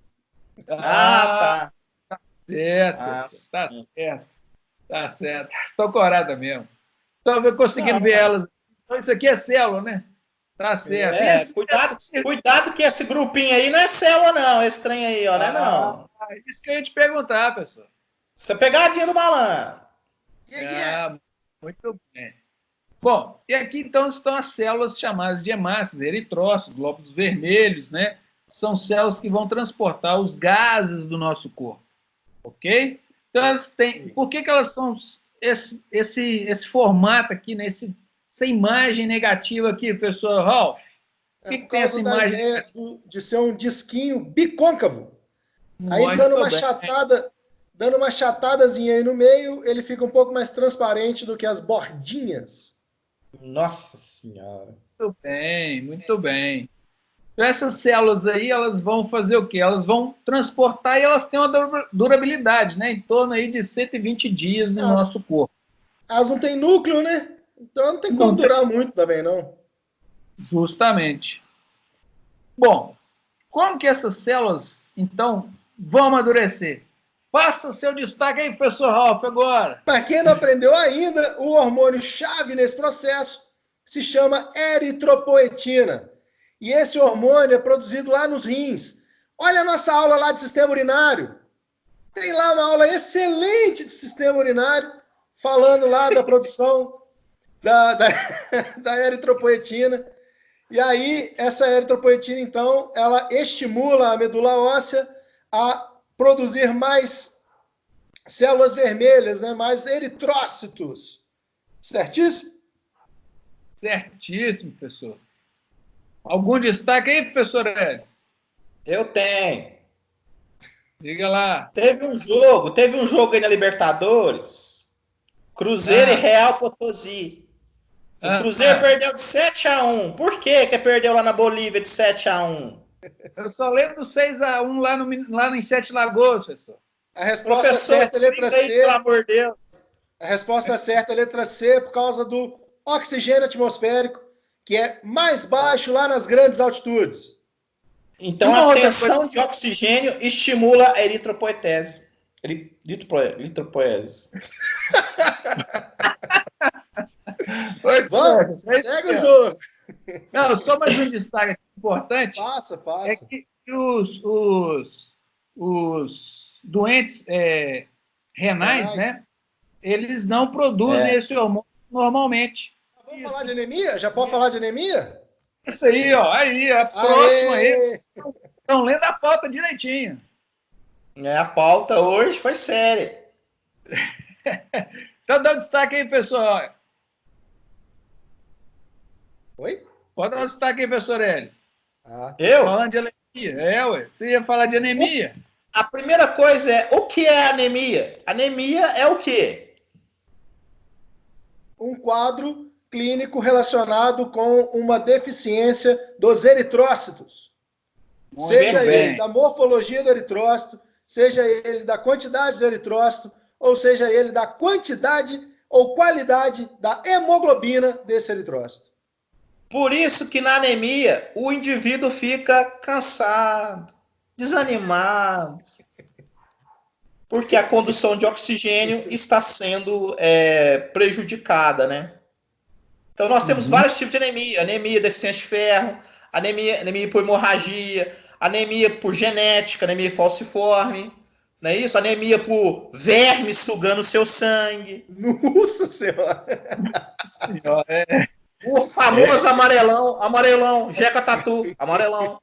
Tá. Tá certo. Tá certo. Estão coradas mesmo. Estou conseguindo ver elas. Então, isso aqui é célula, né? Tá certo. Cuidado que esse grupinho aí não é célula, não. Esse trem aí, ó, não é não. Isso que eu ia te perguntar, pessoal. Isso é pegadinha do malandro. Muito bem. Bom, e aqui então estão as células chamadas de hemácias, eritrócitos, glóbulos vermelhos, né? São células que vão transportar os gases do nosso corpo, ok? Então elas têm. Por que elas são esse formato aqui, né? Essa imagem negativa aqui, professor Ralph? Por que tem essa imagem? Ideia de ser um disquinho bicôncavo. Aí dando uma chatadazinha aí no meio, ele fica um pouco mais transparente do que as bordinhas. Nossa Senhora. Muito bem. Então, essas células aí, elas vão fazer o quê? Elas vão transportar e elas têm uma durabilidade, né? Em torno aí de 120 dias no nosso corpo. Elas não têm núcleo, né? Então não tem como durar muito também, não. Justamente. Bom, como que essas células, então, vão amadurecer? Faça seu destaque aí, professor Ralph, agora. Para quem não aprendeu ainda, o hormônio-chave nesse processo se chama eritropoetina. E esse hormônio é produzido lá nos rins. Olha a nossa aula lá de sistema urinário. Tem lá uma aula excelente de sistema urinário, falando lá da produção da eritropoetina. E aí, essa eritropoetina, então, ela estimula a medula óssea a produzir mais células vermelhas, né? Mais eritrócitos. Certíssimo? Certíssimo, professor. Algum destaque aí, professor Hélio? Eu tenho. Diga lá. Teve um jogo aí na Libertadores. Cruzeiro e Real Potosí. O Cruzeiro perdeu de 7-1. Por que perdeu lá na Bolívia de 7-1? Eu só lembro do 6-1 lá em Sete Lagoas, professor. A resposta certa é a letra C. Pelo amor de Deus. A resposta certa é a letra C por causa do oxigênio atmosférico, que é mais baixo lá nas grandes altitudes. Então a tensão de oxigênio estimula a eritropoetese. Eritropoese. Vamos, segue o jogo. Não, só mais um destaque importante. Passa. É que os doentes renais, né? Eles não produzem esse hormônio normalmente. Vamos falar de anemia? Já pode falar de anemia? Isso aí, ó. Aí, a próxima aí. Estão lendo a pauta direitinho. A pauta hoje foi séria. Então dá um destaque aí, pessoal. Oi? Pode dar um destaque aí, professor Hélio. Eu? Falando de anemia. Ué. Você ia falar de anemia. A primeira coisa é, o que é anemia? Anemia é o quê? Um quadro clínico relacionado com uma deficiência dos eritrócitos. Seja ele da morfologia do eritrócito, seja ele da quantidade do eritrócito, ou seja ele da quantidade ou qualidade da hemoglobina desse eritrócito. Por isso que na anemia o indivíduo fica cansado, desanimado, porque a condução de oxigênio está sendo prejudicada, né? Então nós temos vários tipos de anemia: anemia deficiente de ferro, anemia por hemorragia, anemia por genética, anemia falciforme, não é isso? Anemia por verme sugando seu sangue. Nossa Senhora! O famoso amarelão, Jeca Tatu, amarelão.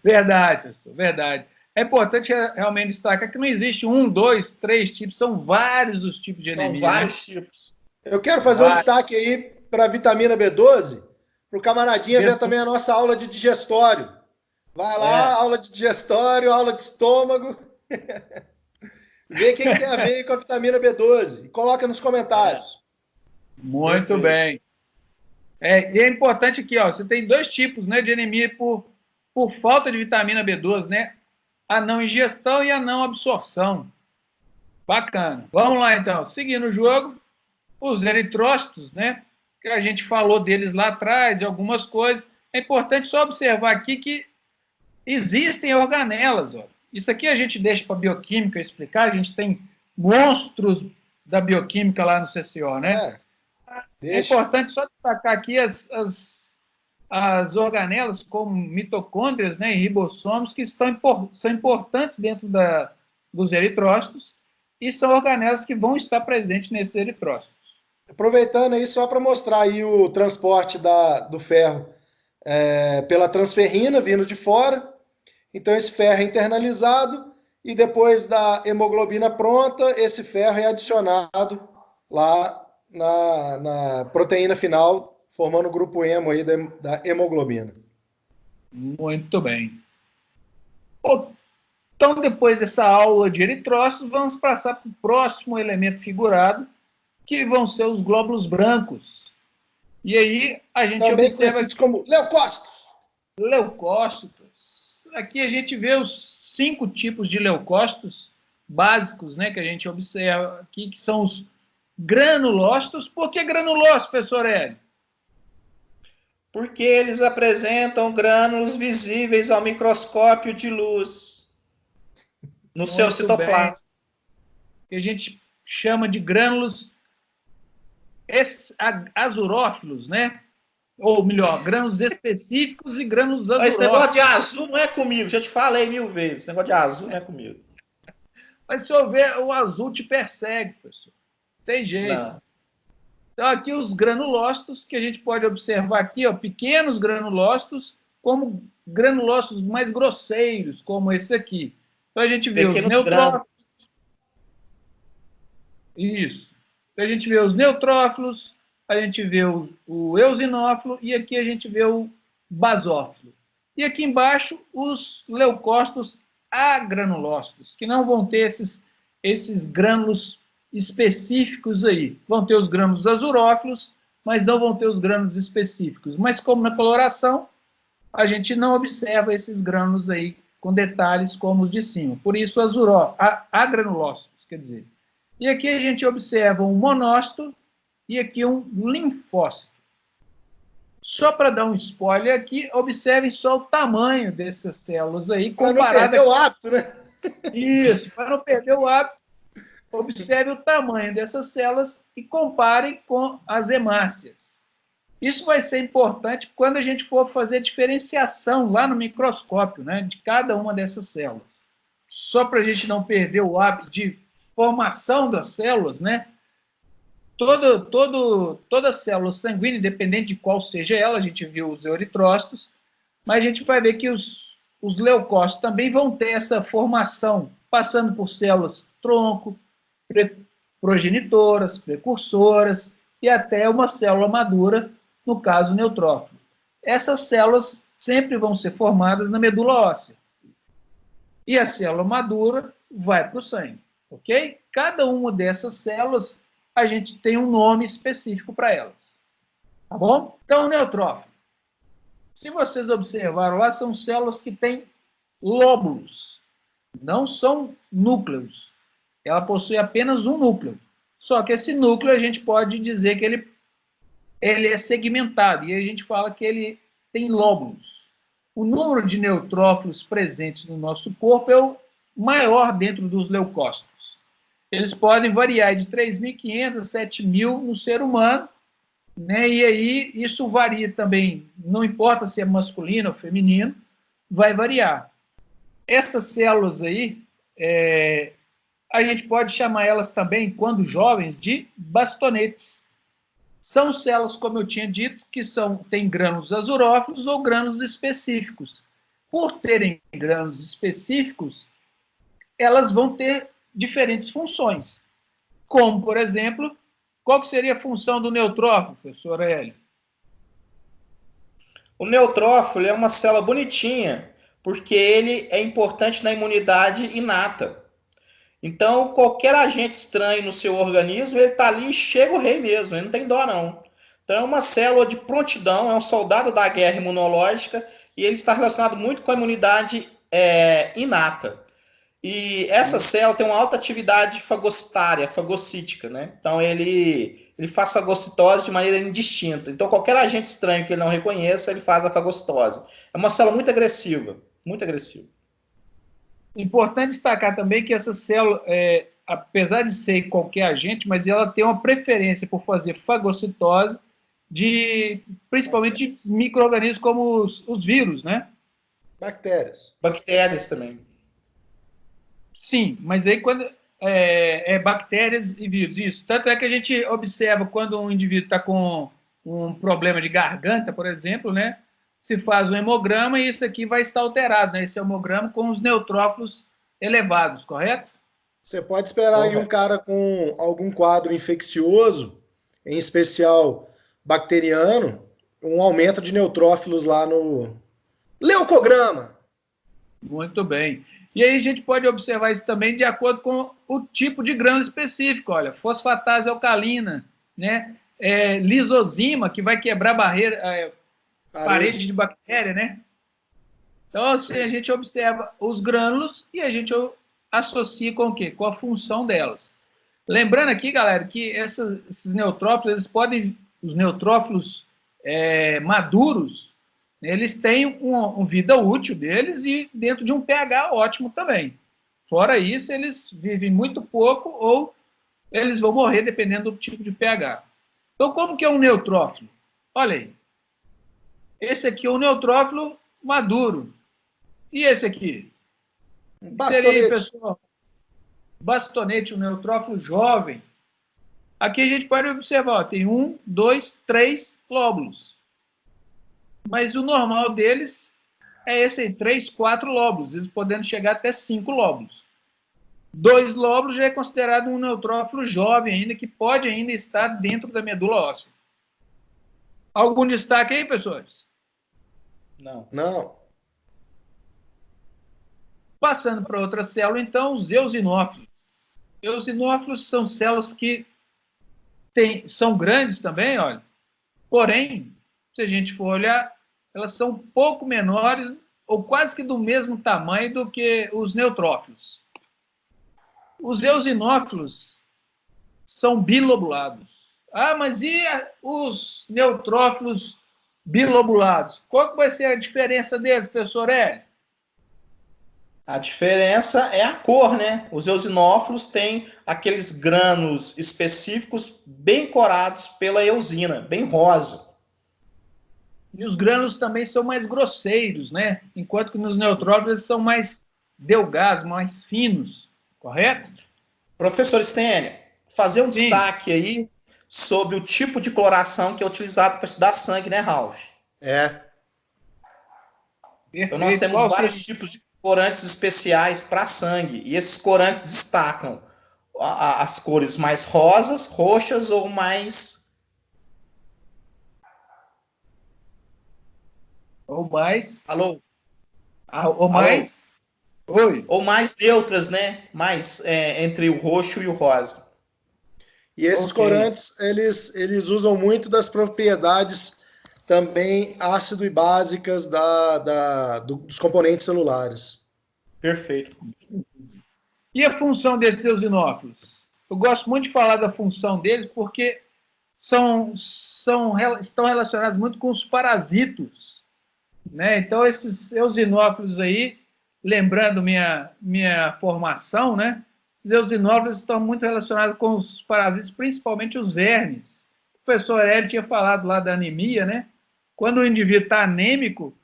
Verdade, professor, verdade. É importante realmente destacar que não existe 1, 2, 3 tipos, são vários os tipos de anemia. São vários tipos. Eu quero fazer um destaque aí para a vitamina B12, para o camaradinha ver também a nossa aula de digestório. Vai lá, aula de digestório, aula de estômago. Vê o que tem a ver com a vitamina B12 e coloca nos comentários. Muito bem. E é importante aqui, ó, você tem 2 tipos, né, de anemia por falta de vitamina B12, né? A não ingestão e a não absorção. Bacana. Vamos lá, então. Seguindo o jogo, os eritrócitos, né? Que a gente falou deles lá atrás e algumas coisas. É importante só observar aqui que existem organelas, ó. Isso aqui a gente deixa para a bioquímica explicar, a gente tem monstros da bioquímica lá no CCO, né? É importante só destacar aqui as organelas como mitocôndrias, né, e ribossomos, que são importantes dentro dos eritrócitos e são organelas que vão estar presentes nesses eritrócitos. Aproveitando aí só para mostrar aí o transporte do ferro pela transferrina vindo de fora. Então, esse ferro é internalizado e depois da hemoglobina pronta, esse ferro é adicionado lá na proteína final, formando o grupo hemo aí da hemoglobina. Muito bem. Então, depois dessa aula de eritrócitos, vamos passar para o próximo elemento figurado, que vão ser os glóbulos brancos. E aí a gente também observa conhecidos como leucócitos. Leucócitos. Aqui a gente vê os 5 tipos de leucócitos básicos, né, que a gente observa aqui, que são os granulócitos. Por que granulócitos, professor Hélio? Porque eles apresentam grânulos visíveis ao microscópio de luz no seu citoplasma. Que a gente chama de grânulos azurófilos, né? Ou melhor, grânulos específicos e grânulos azurófilos. Esse negócio de azul não é comigo, já te falei 1000 vezes. Esse negócio de azul não é comigo. Mas se eu ver, o azul te persegue, professor. Tem jeito. Não. Então, aqui os granulócitos, que a gente pode observar aqui, ó, pequenos granulócitos, como granulócitos mais grosseiros, como esse aqui. Então, a gente vê pequenos os neutrófilos. Isso. Então, a gente vê os neutrófilos, a gente vê o eosinófilo e aqui a gente vê o basófilo. E aqui embaixo, os leucócitos agranulócitos, que não vão ter esses grânulos específicos aí. Vão ter os grânulos azurófilos, mas não vão ter os grânulos específicos. Mas como na coloração, a gente não observa esses grânulos aí com detalhes como os de cima. Por isso, agranulócitos, quer dizer. E aqui a gente observa um monócito e aqui um linfócito. Só para dar um spoiler aqui, observem só o tamanho dessas células aí. Para não perder o hábito, né? Isso, para não perder o hábito, observe o tamanho dessas células e comparem com as hemácias. Isso vai ser importante quando a gente for fazer diferenciação lá no microscópio, né, de cada uma dessas células. Só para a gente não perder o hábito de formação das células, né? Toda célula sanguínea, independente de qual seja ela, a gente viu os eritrócitos, mas a gente vai ver que os leucócitos também vão ter essa formação, passando por células tronco, progenitoras, precursoras e até uma célula madura, no caso, neutrófilo. Essas células sempre vão ser formadas na medula óssea. E a célula madura vai para o sangue, ok? Cada uma dessas células, a gente tem um nome específico para elas. Tá bom? Então, o neutrófilo. Se vocês observaram lá, são células que têm lóbulos. Não são núcleos. Ela possui apenas um núcleo. Só que esse núcleo a gente pode dizer que ele é segmentado, e a gente fala que ele tem lóbulos. O número de neutrófilos presentes no nosso corpo é o maior dentro dos leucócitos. Eles podem variar de 3.500 a 7.000 no ser humano, né? E aí isso varia também, não importa se é masculino ou feminino, vai variar. Essas células aí, a gente pode chamar elas também, quando jovens, de bastonetes. São células, como eu tinha dito, que têm grânulos azurófilos ou grânulos específicos. Por terem grânulos específicos, elas vão ter diferentes funções. Como, por exemplo, qual que seria a função do neutrófilo, professor Hélio? O neutrófilo é uma célula bonitinha, porque ele é importante na imunidade inata. Então, qualquer agente estranho no seu organismo, ele está ali e chega o rei mesmo, ele não tem dó, não. Então, é uma célula de prontidão, é um soldado da guerra imunológica, e ele está relacionado muito com a imunidade inata. E essa célula tem uma alta atividade fagocitária, fagocítica, né? Então, ele faz fagocitose de maneira indistinta. Então, qualquer agente estranho que ele não reconheça, ele faz a fagocitose. É uma célula muito agressiva, muito agressiva. Importante destacar também que essa célula, apesar de ser qualquer agente, mas ela tem uma preferência por fazer fagocitose principalmente de micro-organismos como os vírus, né? Bactérias. Bactérias também. Sim, mas aí quando bactérias e vírus, isso. Tanto é que a gente observa quando um indivíduo está com um problema de garganta, por exemplo, né? Se faz um hemograma e isso aqui vai estar alterado, né? Esse hemograma com os neutrófilos elevados, correto? Você pode esperar aí um cara com algum quadro infeccioso, em especial bacteriano, um aumento de neutrófilos lá no leucograma. Muito bem. E aí a gente pode observar isso também de acordo com o tipo de grânulo específico. Olha, fosfatase alcalina, né? Lisozima, que vai quebrar parede de bactéria, né? Então, assim, a gente observa os grânulos e a gente associa com o quê? Com a função delas. Lembrando aqui, galera, que esses neutrófilos, os neutrófilos maduros, eles têm uma vida útil deles e dentro de um pH ótimo também. Fora isso, eles vivem muito pouco ou eles vão morrer dependendo do tipo de pH. Então, como que é um neutrófilo? Olha aí. Esse aqui é um neutrófilo maduro. E esse aqui? Bastonete. Seria, pessoal, bastonete, um neutrófilo jovem. Aqui a gente pode observar, ó, tem 1, 2, 3 lóbulos. Mas o normal deles é esse aí, 3, 4 lóbulos, eles podendo chegar até 5 lóbulos. 2 lóbulos já é considerado um neutrófilo jovem ainda, que pode ainda estar dentro da medula óssea. Algum destaque aí, pessoas? Não. Passando para outra célula, então, os eosinófilos. Eosinófilos são células que são grandes também, olha. Porém, se a gente for olhar, elas são um pouco menores ou quase que do mesmo tamanho do que os neutrófilos. Os eosinófilos são bilobulados. Ah, mas e os neutrófilos bilobulados? Qual que vai ser a diferença deles, professor Hélio? A diferença é a cor, né? Os eosinófilos têm aqueles grânulos específicos bem corados pela eosina, bem rosa. E os grânulos também são mais grosseiros, né? Enquanto que nos neutrófilos eles são mais delgados, mais finos, correto? Professor Stênio, fazer um destaque aí sobre o tipo de coloração que é utilizado para estudar sangue, né, Ralph? Então nós temos vários tipos de corantes especiais para sangue, e esses corantes destacam as cores mais rosas, roxas ou mais... Alô? Oi. Ou mais neutras, né? Mais entre o roxo e o rosa. E esses corantes, eles usam muito das propriedades também ácido e básicas dos componentes celulares. Perfeito. E a função desses eosinófilos? eu gosto muito de falar da função deles porque estão relacionados muito com os parasitos, né? Então, esses eosinófilos aí, lembrando minha formação, né? Esses eosinófilos estão muito relacionados com os parasitos, principalmente os vermes. O professor Hélio tinha falado lá da anemia, né? Quando o indivíduo está anêmico,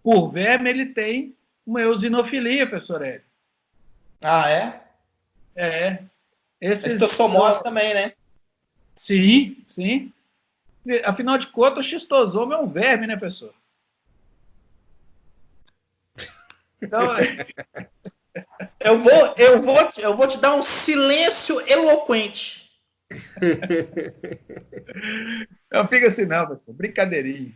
por verme, ele tem uma eosinofilia, professor Hélio. Ah, é? É. Esquistossomose também, né? Sim, sim. Afinal de contas, o xistosoma é um verme, né, professor? Então, eu vou te dar um silêncio eloquente. não fica assim, não, professor. Brincadeirinha.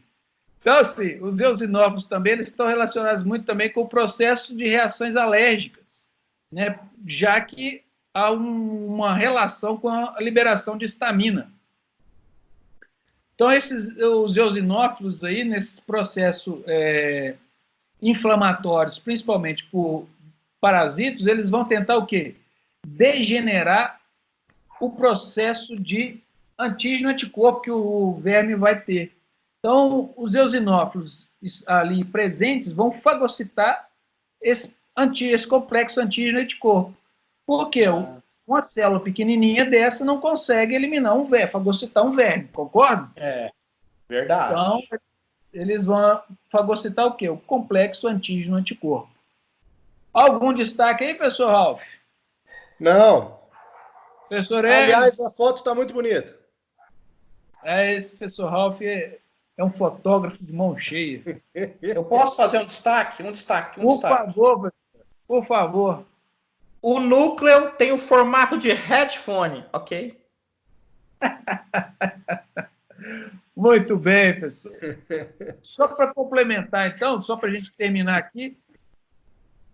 Então, assim, os eosinófilos também eles estão relacionados muito também com o processo de reações alérgicas, né? Já que há uma relação com a liberação de histamina. Então, os eosinófilos aí, nesse processo inflamatórios, principalmente por parasitos, eles vão tentar o quê? Degenerar o processo de antígeno-anticorpo que o verme vai ter. Então, os eosinófilos ali presentes vão fagocitar esse complexo antígeno-anticorpo. Por quê? Uma célula pequenininha dessa não consegue eliminar um verme, fagocitar um verme, concorda? É, verdade. Então, eles vão fagocitar o quê? O complexo antígeno-anticorpo. Algum destaque aí, professor Ralph? Não. Professor Aliás, a foto está muito bonita. Esse professor Ralph é um fotógrafo de mão cheia. Eu posso fazer um destaque? Favor, por favor. O núcleo tem o formato de headphone, ok? Muito bem, professor. Só para complementar, então, só para a gente terminar aqui,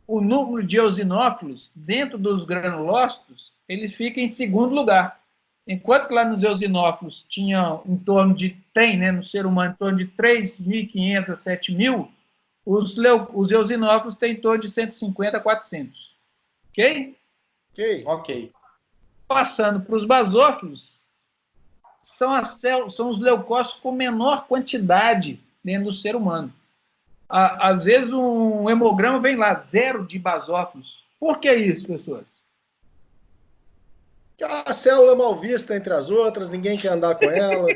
o núcleo de eosinófilos, dentro dos granulócitos, ele fica em segundo lugar. Enquanto que lá nos eosinófilos tinha em torno de, né, no ser humano, em torno de 3.500 a 7.000, os eosinófilos têm em torno de 150 a 400. Ok? Ok. Passando para os basófilos, são os leucócitos com menor quantidade dentro do ser humano. Às vezes um hemograma vem lá, 0 de basófilos. Por que isso, professores? A célula mal vista entre as outras, ninguém quer andar com ela.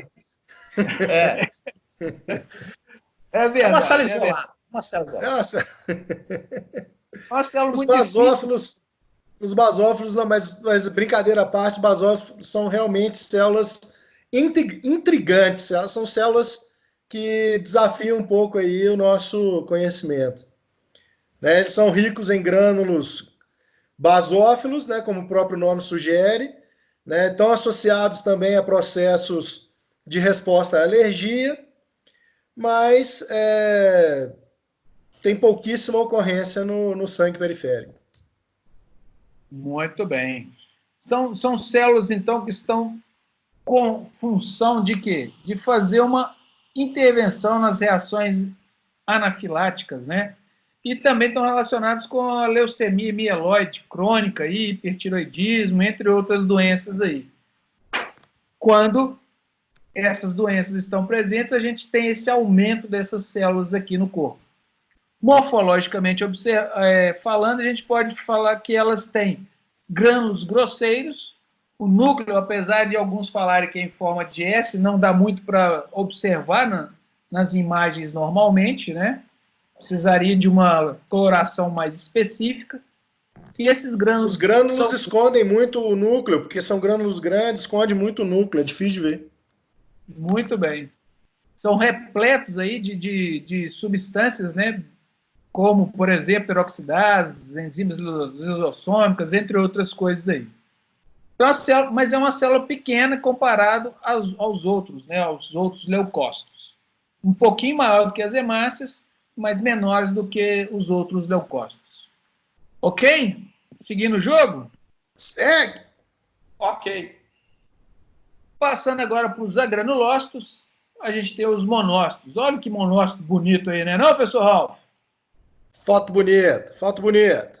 É verdade. É uma célula isolada. Uma célula os muito basófilos, os basófilos, não, mas brincadeira à parte, basófilos são realmente células intrigantes. Elas são células que desafiam um pouco aí o nosso conhecimento. Né? Eles são ricos em grânulos basófilos, né, como o próprio nome sugere, né, estão associados também a processos de resposta à alergia, mas tem pouquíssima ocorrência no sangue periférico. Muito bem. São células, então, que estão com função de quê? De fazer uma intervenção nas reações anafiláticas, né? E também estão relacionados com a leucemia mieloide crônica, hipertiroidismo, entre outras doenças aí. Quando essas doenças estão presentes, a gente tem esse aumento dessas células aqui no corpo. Morfologicamente falando, a gente pode falar que elas têm grânulos grosseiros. O núcleo, apesar de alguns falarem que é em forma de S, não dá muito para observar nas imagens normalmente, né? Precisaria de uma coloração mais específica. E esses grânulos... Os grânulos escondem muito o núcleo, porque são grânulos grandes, esconde muito o núcleo, é difícil de ver. Muito bem. São repletos aí de substâncias, né? Como, por exemplo, peroxidases, enzimas lisossômicas, entre outras coisas aí. Então, mas é uma célula pequena comparado aos outros, né? Aos outros leucócitos. Um pouquinho maior do que as hemácias, mas menores do que os outros leucócitos. Ok? Seguindo o jogo? Segue! Ok. Passando agora para os agranulócitos, a gente tem os monócitos. Olha que monócito bonito aí, né? Não, professor Ralph? Foto bonita, foto bonita.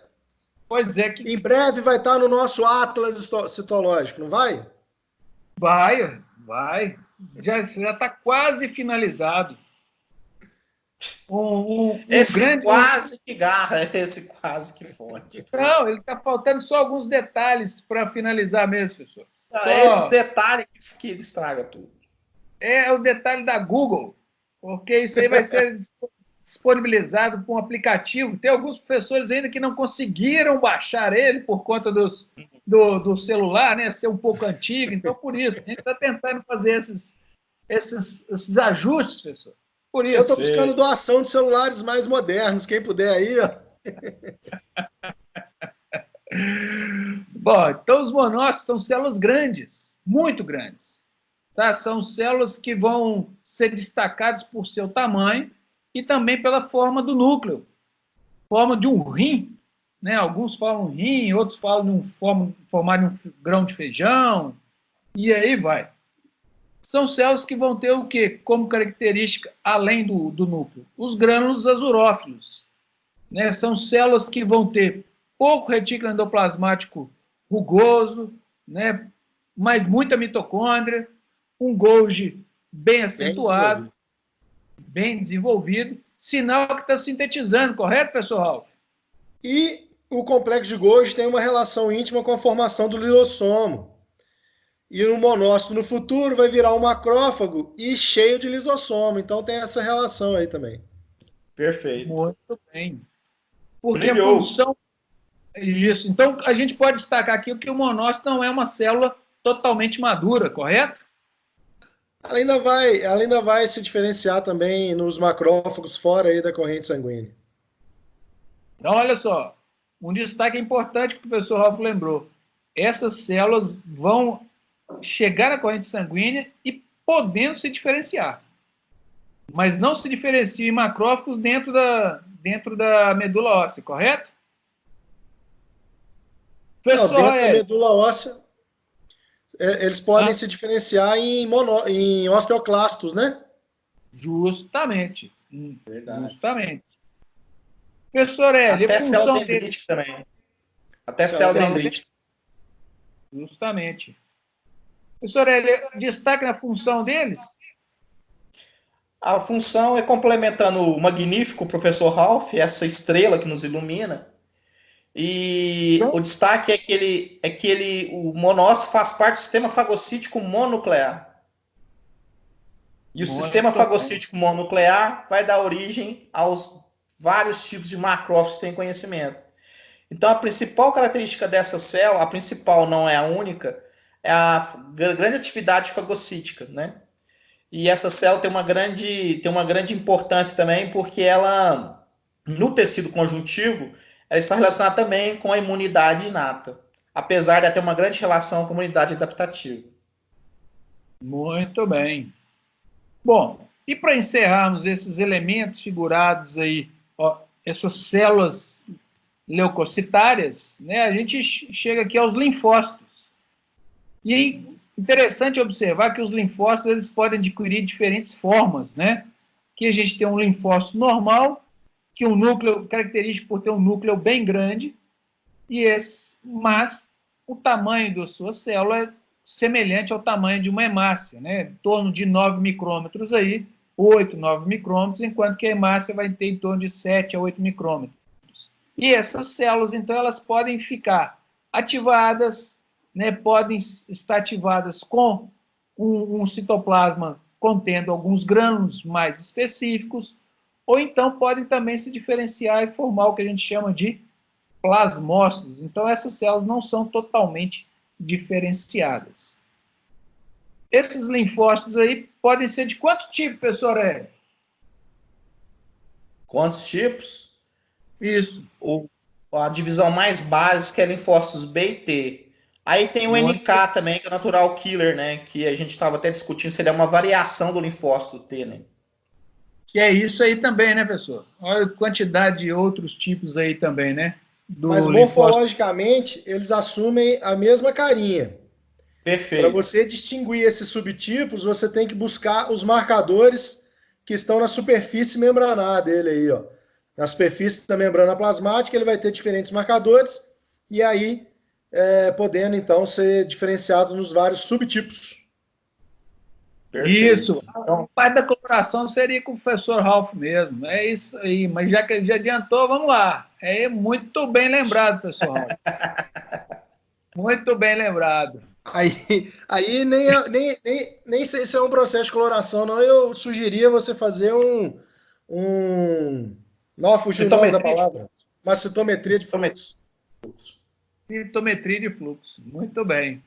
Pois é que... Em breve vai estar no nosso Atlas Citológico, não vai? Vai. Já está quase finalizado. Esse grande... quase que garra, esse quase que fonte. Não, ele está faltando só alguns detalhes para finalizar mesmo, professor. Esse detalhe que estraga tudo. É o detalhe da Google, porque isso aí vai ser disponibilizado por um aplicativo. Tem alguns professores ainda que não conseguiram baixar ele por conta do celular, né? Ser um pouco antigo, então por isso. A gente está tentando fazer esses ajustes, professor. Por isso. Eu estou buscando doação de celulares mais modernos, quem puder aí, ó. Bom, então os monócitos são células grandes, muito grandes. Tá? São células que vão ser destacadas por seu tamanho e também pela forma do núcleo, forma de um rim, né? Alguns falam rim, outros falam de formar de um grão de feijão, e aí vai. São células que vão ter o quê? Como característica, além do núcleo? Os grânulos azurófilos. Né? São células que vão ter pouco retículo endoplasmático rugoso, né? Mas muita mitocôndria, um Golgi bem acentuado, bem desenvolvido, sinal que está sintetizando, correto, professor Ralf? E o complexo de Golgi tem uma relação íntima com a formação do lisossomo. E o monócito no futuro vai virar um macrófago e cheio de lisossomo. Então tem essa relação aí também. Perfeito. Muito bem. Porque a função... Isso. Então, a gente pode destacar aqui que o monócito não é uma célula totalmente madura, correto? Ela ainda vai se diferenciar também nos macrófagos fora aí da corrente sanguínea. Então, olha só, um destaque importante que o professor Ralf lembrou. Essas células vão chegar na corrente sanguínea e podendo se diferenciar. Mas não se diferenciam em macrófagos dentro da medula óssea, correto? Não, dentro da medula óssea, eles podem se diferenciar em osteoclastos, né? Justamente. Verdade. Justamente. Professor Hélio, até célula dendrítica também. Até célula dendrítica. Justamente. Professor Hélio, destaque na função deles? A função é complementando o magnífico professor Ralf, essa estrela que nos ilumina. E o destaque é que o monócito faz parte do sistema fagocítico mononuclear. E o sistema fagocítico mononuclear vai dar origem aos vários tipos de macrófagos que têm conhecimento. Então, a principal característica dessa célula, a principal não é a única, é a grande atividade fagocítica, né? E essa célula tem uma grande importância também, porque ela, no tecido conjuntivo, ela está relacionada também com a imunidade inata, apesar de ter uma grande relação com a imunidade adaptativa. Muito bem. Bom, e para encerrarmos esses elementos figurados aí, ó, essas células leucocitárias, né, a gente chega aqui aos linfócitos. E é interessante observar que os linfócitos eles podem adquirir diferentes formas, né? Que a gente tem um linfócito normal, que um núcleo característico por ter um núcleo bem grande, mas o tamanho da sua célula é semelhante ao tamanho de uma hemácia, né? Em torno de 9 micrômetros aí, 8, 9 micrômetros, enquanto que a hemácia vai ter em torno de 7 a 8 micrômetros. E essas células, então, elas podem ficar ativadas, né? Podem estar ativadas com um citoplasma contendo alguns grânulos mais específicos, ou então podem também se diferenciar e formar o que a gente chama de plasmócitos. Então, essas células não são totalmente diferenciadas. Esses linfócitos aí podem ser de quantos tipos, professor Hélio? Quantos tipos? Isso. A divisão mais básica é linfócitos B e T. Aí tem o NK também, que é o natural killer, né? Que a gente estava até discutindo, seria uma variação do linfócito T, né? Que é isso aí também, né, professor? Olha a quantidade de outros tipos aí também, né? Mas morfologicamente, eles assumem a mesma carinha. Perfeito. Para você distinguir esses subtipos, você tem que buscar os marcadores que estão na superfície membranar dele aí, ó. Na superfície da membrana plasmática, ele vai ter diferentes marcadores. e aí podendo, então, ser diferenciados nos vários subtipos. Perfeito. Isso. Então, o pai da coloração seria com o professor Ralph mesmo. É isso aí. Mas já que ele já adiantou, vamos lá. É muito bem lembrado, pessoal. Muito bem lembrado. Aí nem sei se é um processo de coloração, não. Eu sugeria você fazer não, fugiu o nome da palavra. Uma citometria de fluxo. Citometria de fluxo. Muito bem.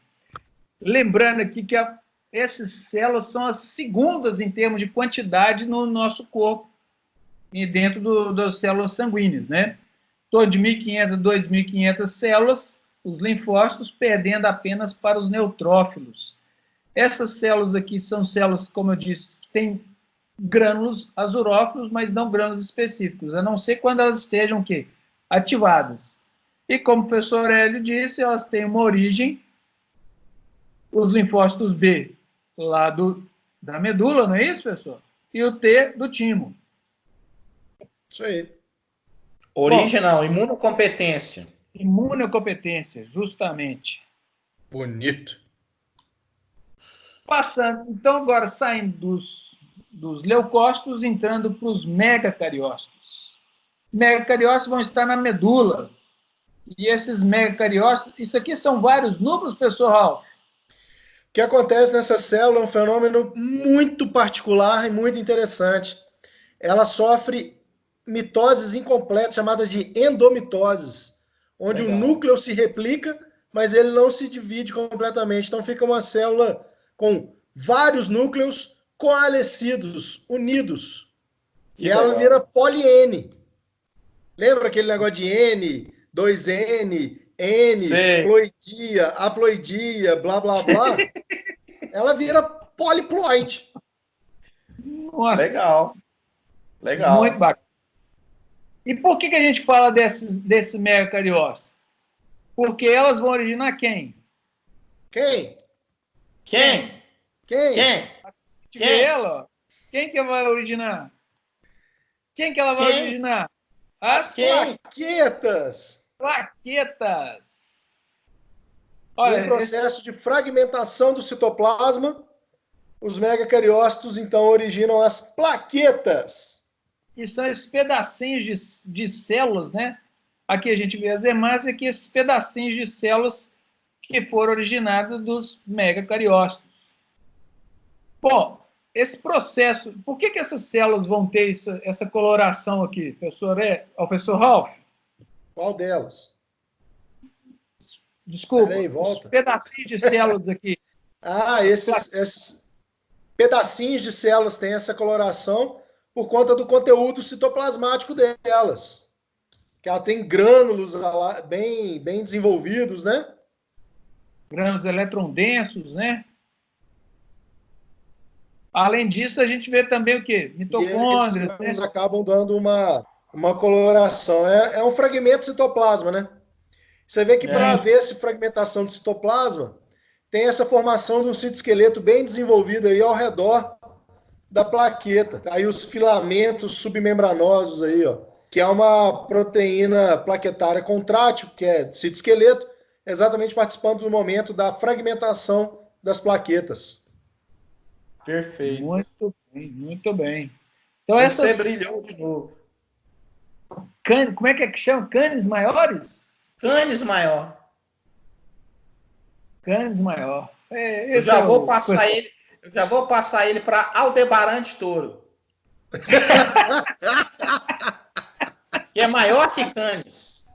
Lembrando aqui que essas células são as segundas em termos de quantidade no nosso corpo e dentro das células sanguíneas, né? Torno de 1.500 a 2.500 células, os linfócitos perdendo apenas para os neutrófilos. Essas células aqui são células, como eu disse, que têm grânulos azurófilos, mas não grânulos específicos, a não ser quando elas estejam o quê? Ativadas. E como o professor Hélio disse, elas têm uma origem, os linfócitos B lá da medula, não é isso, professor? E o T do timo. Isso aí. Original, imunocompetência. Imunocompetência, justamente. Bonito. Passando, então, agora saindo dos leucócitos, entrando para os megacariócitos. Megacariócitos vão estar na medula. E esses megacariócitos, isso aqui são vários núcleos, professor Ralph? O que acontece nessa célula é um fenômeno muito particular e muito interessante. Ela sofre mitoses incompletas, chamadas de endomitoses, onde o núcleo se replica, mas ele não se divide completamente. Então fica uma célula com vários núcleos coalescidos, unidos. E ela vira poli-N. Lembra aquele negócio de N, 2N, N, ploidia, haploidia, blá, blá, blá? Ela vira poliploide. Nossa. Legal. Muito bacana. E por que a gente fala desses megacariócitos? Porque elas vão originar quem? Quem? Ela, quem que vai originar? Quem que ela vai originar? As plaquetas. Olha, no processo de fragmentação do citoplasma, os megacariócitos, então, originam as plaquetas. Que são esses pedacinhos de células, né? Aqui a gente vê as hemácias, aqui esses pedacinhos de células que foram originados dos megacariócitos. Bom, esse processo, por que essas células vão ter essa coloração aqui, professor Ralph? Qual delas? Desculpa, os pedacinhos de células aqui. Esses pedacinhos de células têm essa coloração por conta do conteúdo citoplasmático delas. Que ela tem grânulos bem desenvolvidos, né? Grânulos eletrondensos, né? Além disso, a gente vê também o quê? Mitocôndrias. Esses grânulos acabam dando uma coloração. É um fragmento de citoplasma, né? Você vê que para haver essa fragmentação de citoplasma, tem essa formação de um citoesqueleto bem desenvolvido aí ao redor da plaqueta. Aí os filamentos submembranosos aí, ó, que é uma proteína plaquetária contrátil, que é citoesqueleto, exatamente participando do momento da fragmentação das plaquetas. Perfeito. Muito bem, muito bem. Então, você brilhou de novo. Como é que chama? Canes maiores? Canes maior. Eu já vou passar ele para Aldebaran de Touro. Que é maior que Canes.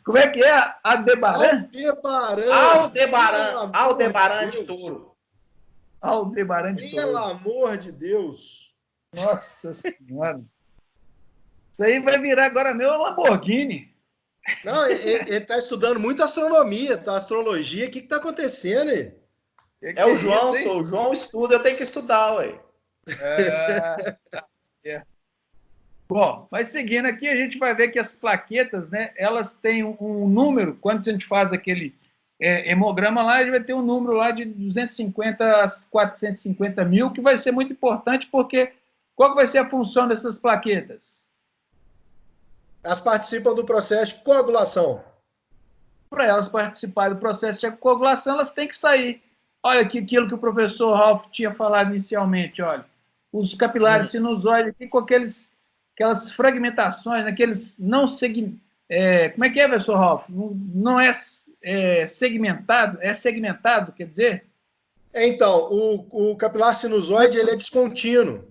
Como é que é? Aldebaran? Aldebaran de Touro. Aldebaran de Touro. Pelo amor de Deus. Nossa Senhora. Isso aí vai virar agora meu Lamborghini. Não, ele está estudando muito astronomia, astrologia. O que está acontecendo aí? É o João, o João estuda, eu tenho que estudar, ué. Bom, mas seguindo aqui, a gente vai ver que as plaquetas, né, elas têm um número, quando a gente faz aquele hemograma lá, a gente vai ter um número lá de 250 a 450 mil, que vai ser muito importante, porque qual que vai ser a função dessas plaquetas? Elas participam do processo de coagulação. Para elas participarem do processo de coagulação, elas têm que sair. Olha aqui aquilo que o professor Ralph tinha falado inicialmente, olha. Os capilares sinusoides aqui com aquelas fragmentações, aqueles não segmentados. Como é que é, professor Ralph? Não é, segmentado? É segmentado, quer dizer? Então, o capilar sinusoide ele é descontínuo.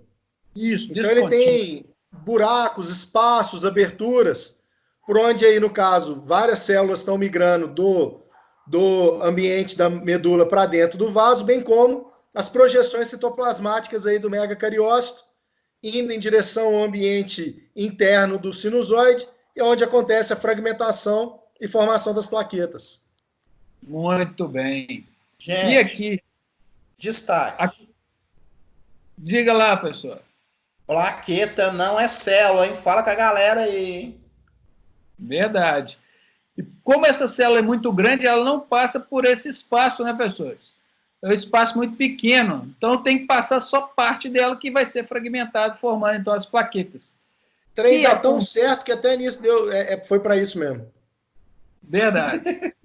Isso, então ele tem buracos, espaços, aberturas, por onde aí, no caso, várias células estão migrando do ambiente da medula para dentro do vaso, bem como as projeções citoplasmáticas aí do megacariócito, indo em direção ao ambiente interno do sinusoide, e onde acontece a fragmentação e formação das plaquetas. Muito bem. Gente, e aqui? Destaque. Aqui. Diga lá, professor. Plaqueta não é célula, hein? Fala com a galera aí, hein? Verdade. E como essa célula é muito grande, ela não passa por esse espaço, né, professores? É um espaço muito pequeno, então tem que passar só parte dela que vai ser fragmentado, formando então as plaquetas. O trem dá tão certo que até nisso foi para isso mesmo. Verdade.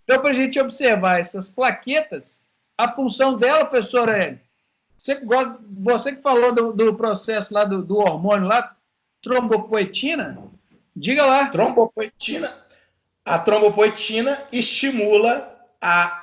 Então, para a gente observar essas plaquetas, a função dela, professor Hélio, você que falou do processo lá do hormônio lá, trombopoetina, diga lá. Trombopoetina. A trombopoetina estimula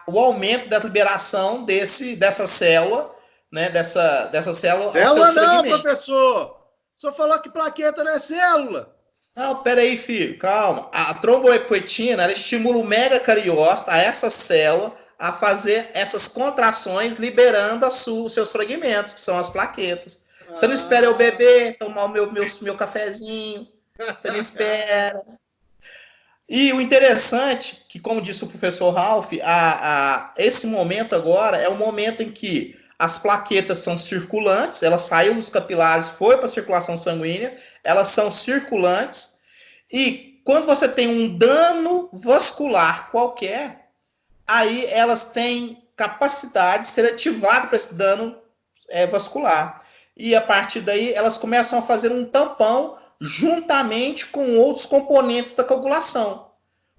o aumento da liberação dessa célula, né? Dessa célula. Célula não, professor! O senhor falou que plaqueta não é célula. Não, peraí, filho, calma. A trombopoetina, ela estimula o megacariócito, a essa célula, a fazer essas contrações, liberando os seus fragmentos, que são as plaquetas. Você não espera eu beber, tomar o meu cafezinho. Você não espera. E o interessante, que como disse o professor Ralph, esse momento agora é o momento em que as plaquetas são circulantes, elas saíram dos capilares, foi para a circulação sanguínea, elas são circulantes, e quando você tem um dano vascular qualquer, aí elas têm capacidade de ser ativadas para esse dano vascular. E a partir daí elas começam a fazer um tampão juntamente com outros componentes da coagulação,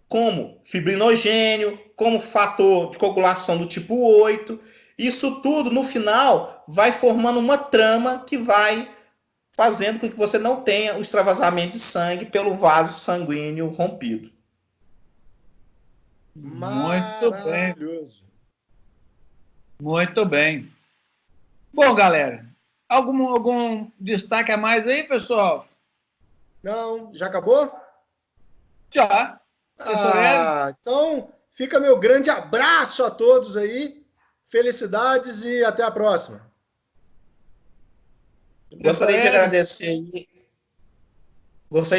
como fibrinogênio, como fator de coagulação do tipo 8. Isso tudo, no final, vai formando uma trama que vai fazendo com que você não tenha o extravasamento de sangue pelo vaso sanguíneo rompido. Muito bem. Muito bem. Bom, galera, algum destaque a mais aí, pessoal? Não, já acabou? Já. Então, fica meu grande abraço a todos aí. Felicidades e até a próxima. Gostaria de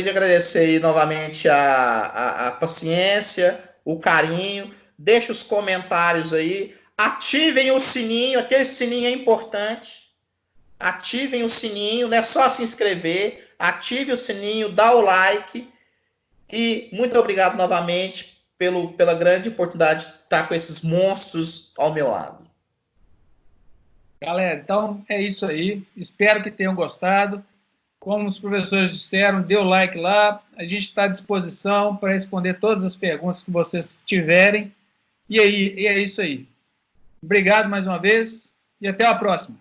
agradecer aí novamente a paciência, o carinho. Deixe os comentários aí. Ativem o sininho, aquele sininho é importante. Ativem o sininho, não é só se inscrever. Ative o sininho, dá o like. E muito obrigado novamente pela grande oportunidade de estar com esses monstros ao meu lado. Galera, então é isso aí. Espero que tenham gostado. Como os professores disseram, dê o like lá. A gente está à disposição para responder todas as perguntas que vocês tiverem. E é isso aí. Obrigado mais uma vez e até a próxima.